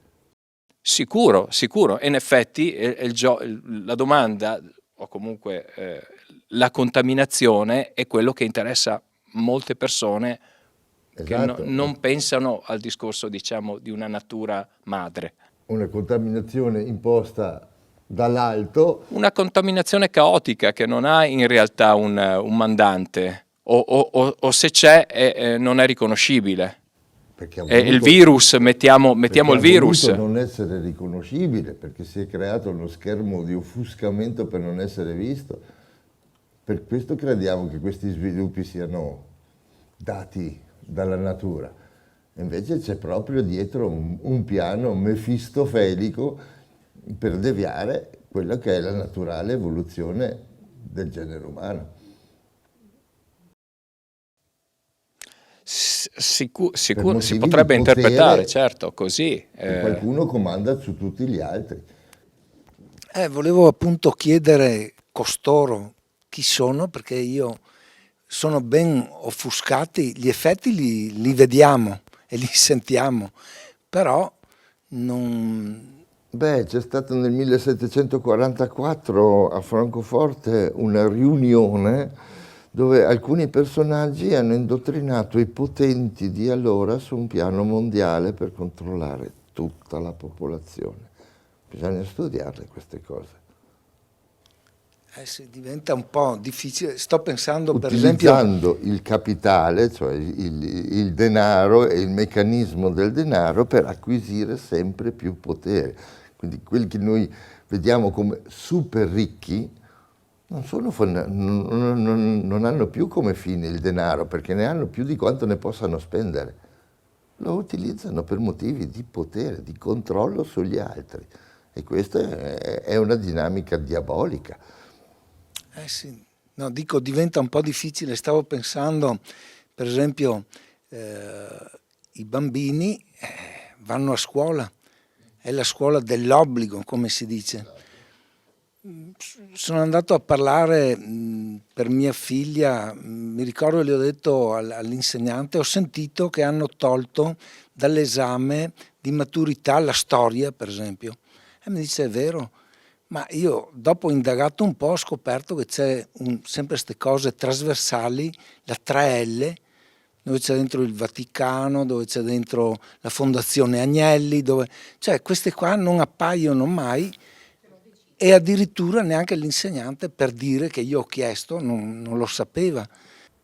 Sicuro, e in effetti la domanda, o comunque la contaminazione, è quello che interessa molte persone, Esatto. che non pensano al discorso, diciamo, di una natura madre. Una contaminazione imposta dall'alto. Una contaminazione caotica che non ha in realtà un mandante, o se c'è non è riconoscibile. Il virus, mettiamo il virus. Ha non essere riconoscibile, perché si è creato uno schermo di offuscamento per non essere visto. Per questo crediamo che questi sviluppi siano dati dalla natura. Invece c'è proprio dietro un piano mefistofelico per deviare quella che è la naturale evoluzione del genere umano. Si potrebbe interpretare, certo, così. Qualcuno comanda su tutti gli altri. Volevo appunto chiedere costoro chi sono, perché io sono ben offuscati, gli effetti li vediamo e li sentiamo, però non... C'è stata nel 1744 a Francoforte una riunione dove alcuni personaggi hanno indottrinato i potenti di allora su un piano mondiale per controllare tutta la popolazione. Bisogna studiarle queste cose. Sì, diventa un po' difficile. Sto pensando per esempio... Utilizzando il capitale, cioè il denaro e il meccanismo del denaro per acquisire sempre più potere. Quindi quelli che noi vediamo come super ricchi non hanno più come fine il denaro, perché ne hanno più di quanto ne possano spendere. Lo utilizzano per motivi di potere, di controllo sugli altri. E questa è una dinamica diabolica. Sì, no, dico, diventa un po' difficile. Stavo pensando, per esempio, i bambini vanno a scuola, è la scuola dell'obbligo, come si dice. Sono andato a parlare per mia figlia, mi ricordo che le ho detto all'insegnante, ho sentito che hanno tolto dall'esame di maturità la storia, per esempio. E mi dice, è vero, ma io dopo ho indagato un po', ho scoperto che c'è sempre queste cose trasversali, la 3L, dove c'è dentro il Vaticano, dove c'è dentro la Fondazione Agnelli, cioè queste qua non appaiono mai. E addirittura neanche l'insegnante, per dire che io ho chiesto, non lo sapeva.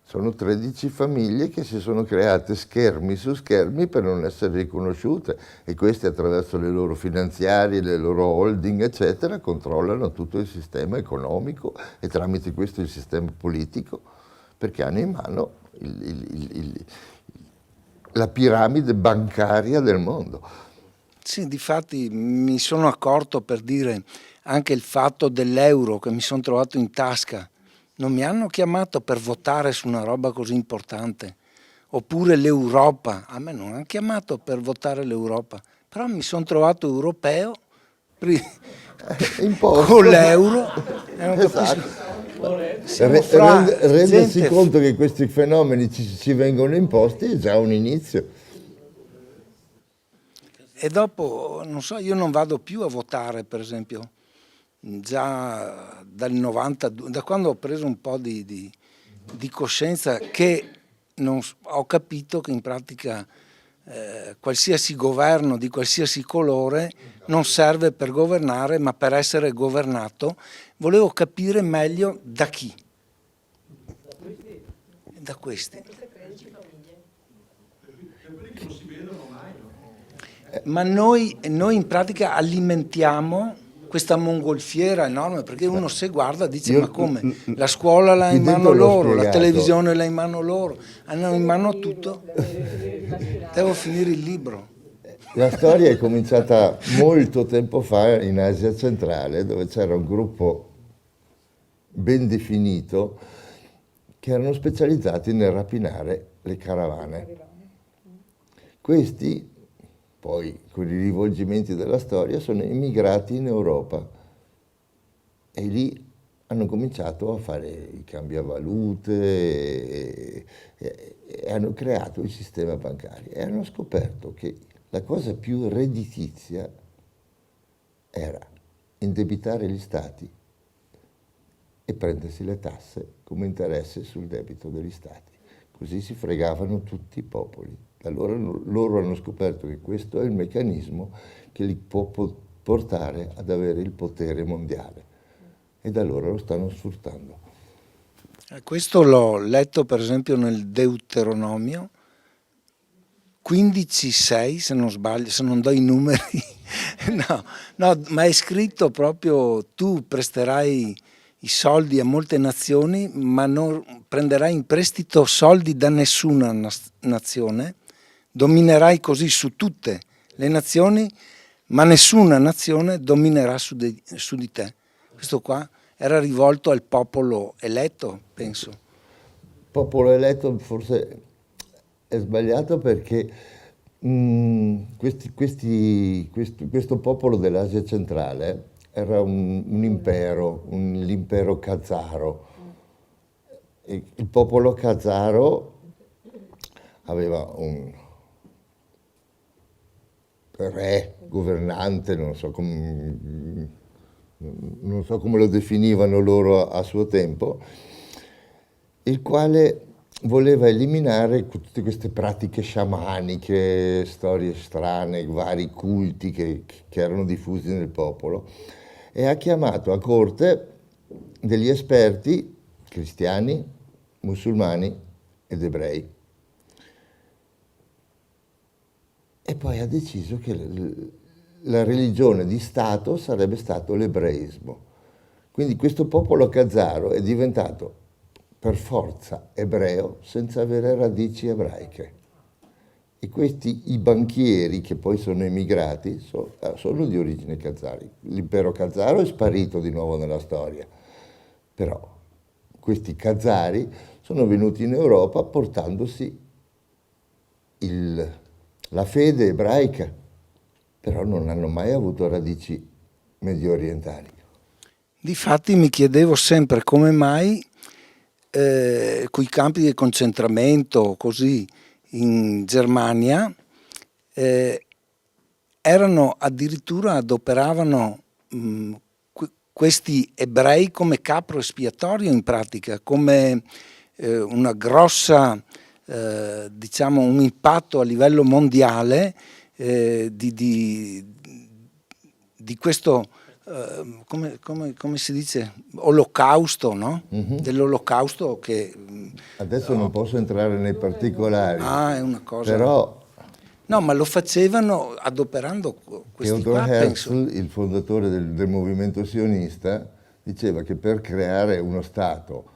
Sono 13 famiglie che si sono create schermi su schermi per non essere riconosciute, e queste, attraverso le loro finanziarie, le loro holding, eccetera, controllano tutto il sistema economico e tramite questo il sistema politico, perché hanno in mano la piramide bancaria del mondo. Sì, difatti mi sono accorto, per dire, anche il fatto dell'euro che mi sono trovato in tasca. Non mi hanno chiamato per votare su una roba così importante. Oppure l'Europa, a me non hanno chiamato per votare l'Europa, però mi sono trovato europeo con l'euro. Esatto. Rendersi conto che questi fenomeni ci vengono imposti è già un inizio. E dopo, non so, io non vado più a votare, per esempio, già dal 92, da quando ho preso un po' di coscienza, che ho capito che in pratica qualsiasi governo di qualsiasi colore non serve per governare, ma per essere governato. Volevo capire meglio da chi. Da questi. Ma noi in pratica alimentiamo questa mongolfiera enorme, perché uno se guarda dice ma come? La scuola l'ha in mano loro, la televisione l'ha in mano loro, hanno in mano tutto. Devo finire il libro. La storia è cominciata molto tempo fa in Asia centrale, dove c'era un gruppo ben definito che erano specializzati nel rapinare le caravane. Questi, poi con i rivolgimenti della storia, sono immigrati in Europa e lì hanno cominciato a fare i cambiavalute e hanno creato il sistema bancario e hanno scoperto che la cosa più redditizia era indebitare gli stati e prendersi le tasse come interesse sul debito degli stati. Così si fregavano tutti i popoli. Allora loro hanno scoperto che questo è il meccanismo che li può portare ad avere il potere mondiale e da allora lo stanno sfruttando. Questo l'ho letto per esempio nel Deuteronomio 15:6, se non sbaglio, se non do i numeri, no, ma è scritto proprio: tu presterai i soldi a molte nazioni, ma non prenderai in prestito soldi da nessuna nazione, dominerai così su tutte le nazioni, ma nessuna nazione dominerà su di te. Questo qua era rivolto al popolo eletto, penso. Popolo eletto forse è sbagliato perché questo popolo dell'Asia centrale era un impero, l'impero khazaro. Il popolo khazaro aveva un re, governante, non so come lo definivano loro a suo tempo, il quale voleva eliminare tutte queste pratiche sciamaniche, storie strane, vari culti che erano diffusi nel popolo, e ha chiamato a corte degli esperti cristiani, musulmani ed ebrei. E poi ha deciso che la religione di Stato sarebbe stato l'ebraismo. Quindi questo popolo khazaro è diventato per forza ebreo senza avere radici ebraiche. E i banchieri che poi sono emigrati sono di origine khazari. L'impero khazaro è sparito di nuovo nella storia, però questi khazari sono venuti in Europa portandosi la fede ebraica, però non hanno mai avuto radici medio orientali. Difatti mi chiedevo sempre come mai coi campi di concentramento così in Germania adoperavano questi ebrei come capro espiatorio in pratica, come una grossa diciamo un impatto a livello mondiale di questo come si dice, olocausto, no? Dell'olocausto che... Adesso non posso entrare nei particolari, è una cosa... però... No, ma lo facevano adoperando questi Theodor qua, Herzl, penso. il fondatore del movimento sionista, diceva che per creare uno Stato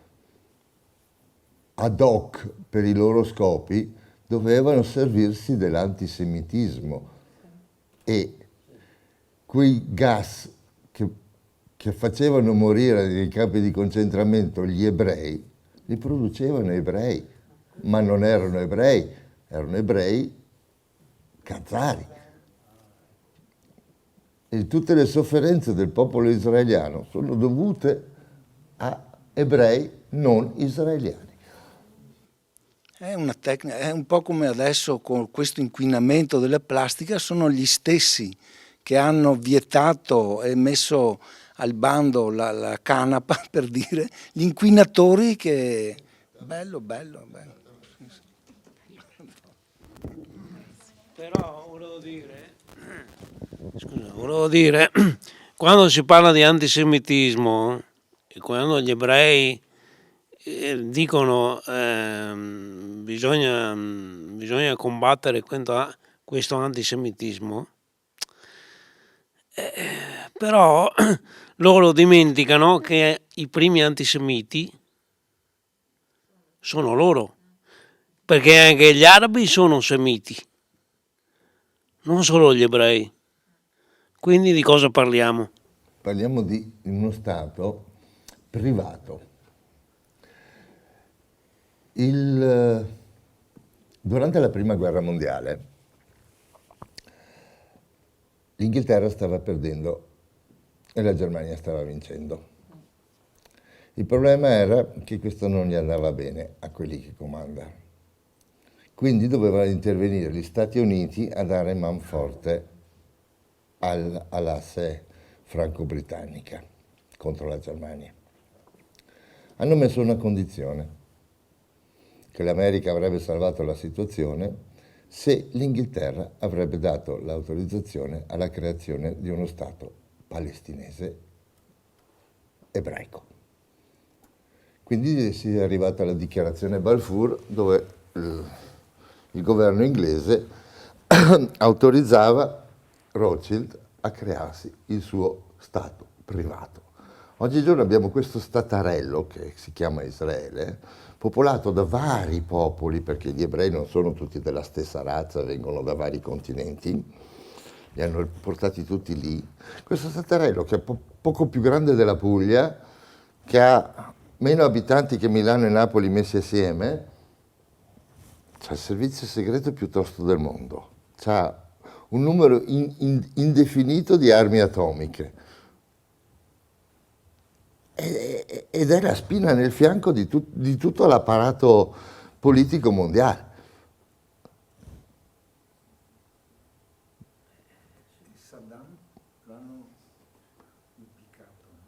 ad hoc per i loro scopi dovevano servirsi dell'antisemitismo e quei gas che facevano morire nei campi di concentramento gli ebrei, li producevano ebrei, ma non erano ebrei khazari. E tutte le sofferenze del popolo israeliano sono dovute a ebrei non israeliani. È una tecnica, è un po' come adesso con questo inquinamento della plastica, sono gli stessi che hanno vietato e messo al bando la canapa, per dire, gli inquinatori che... Bello. Però volevo dire, quando si parla di antisemitismo, e quando gli ebrei dicono bisogna combattere questo antisemitismo, Però loro dimenticano che i primi antisemiti sono loro, perché anche gli arabi sono semiti, non solo gli ebrei. Quindi di cosa parliamo? Parliamo di uno Stato privato. Durante la Prima Guerra Mondiale l'Inghilterra stava perdendo e la Germania stava vincendo. Il problema era che questo non gli andava bene a quelli che comandano. Quindi dovevano intervenire gli Stati Uniti a dare manforte all'asse franco-britannica contro la Germania. Hanno messo una condizione, che l'America avrebbe salvato la situazione se l'Inghilterra avrebbe dato l'autorizzazione alla creazione di uno Stato palestinese ebraico. Quindi si è arrivata alla dichiarazione Balfour, dove il governo inglese autorizzava Rothschild a crearsi il suo Stato privato. Oggigiorno abbiamo questo statarello che si chiama Israele, popolato da vari popoli, perché gli ebrei non sono tutti della stessa razza, vengono da vari continenti, li hanno portati tutti lì. Questo statarello, che è poco più grande della Puglia, che ha meno abitanti che Milano e Napoli messi assieme, c'ha il servizio segreto più tosto del mondo, c'ha un numero indefinito di armi atomiche ed è la spina nel fianco di tutto l'apparato politico mondiale.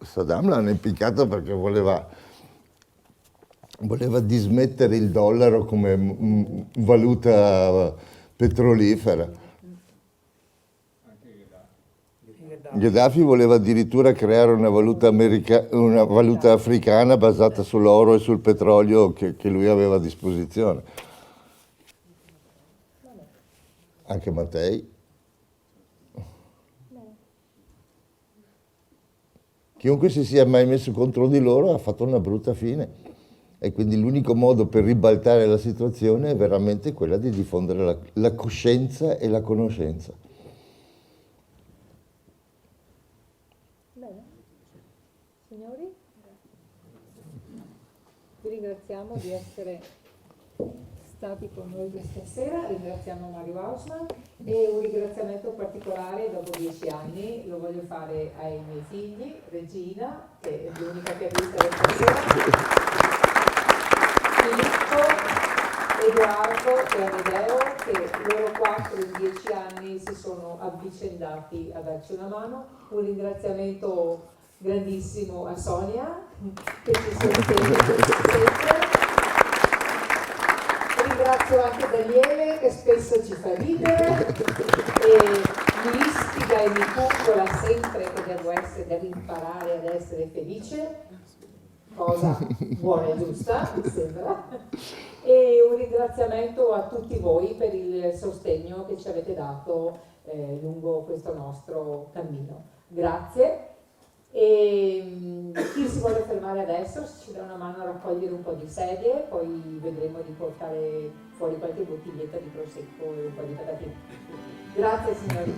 Saddam l'hanno impiccato perché voleva dismettere il dollaro come valuta petrolifera. Gheddafi voleva addirittura creare una valuta africana basata sull'oro e sul petrolio che lui aveva a disposizione. Anche Mattei. Chiunque si sia mai messo contro di loro ha fatto una brutta fine. E quindi l'unico modo per ribaltare la situazione è veramente quella di diffondere la coscienza e la conoscenza. Bene. Signori, vi ringraziamo di essere stati con noi questa sera, ringraziamo Mario Hausmann e un ringraziamento particolare dopo 10 anni lo voglio fare ai miei figli, Regina, che è l'unica che ha visto questa sera, Filippo, Edoardo e Amedeo, che loro 4 in 10 anni si sono avvicendati a darci una mano. Un ringraziamento grandissimo a Sonia, che ci sostiene sempre. Ringrazio anche Daniele, che spesso ci fa ridere e mi istiga e mi pungola sempre che devo imparare ad essere felice, cosa buona e giusta, mi sembra, e un ringraziamento a tutti voi per il sostegno che ci avete dato lungo questo nostro cammino. Grazie. E chi si vuole fermare adesso ci dà una mano a raccogliere un po' di sedie, poi vedremo di portare fuori qualche bottiglietta di prosecco e un po' di patatine. Grazie signori.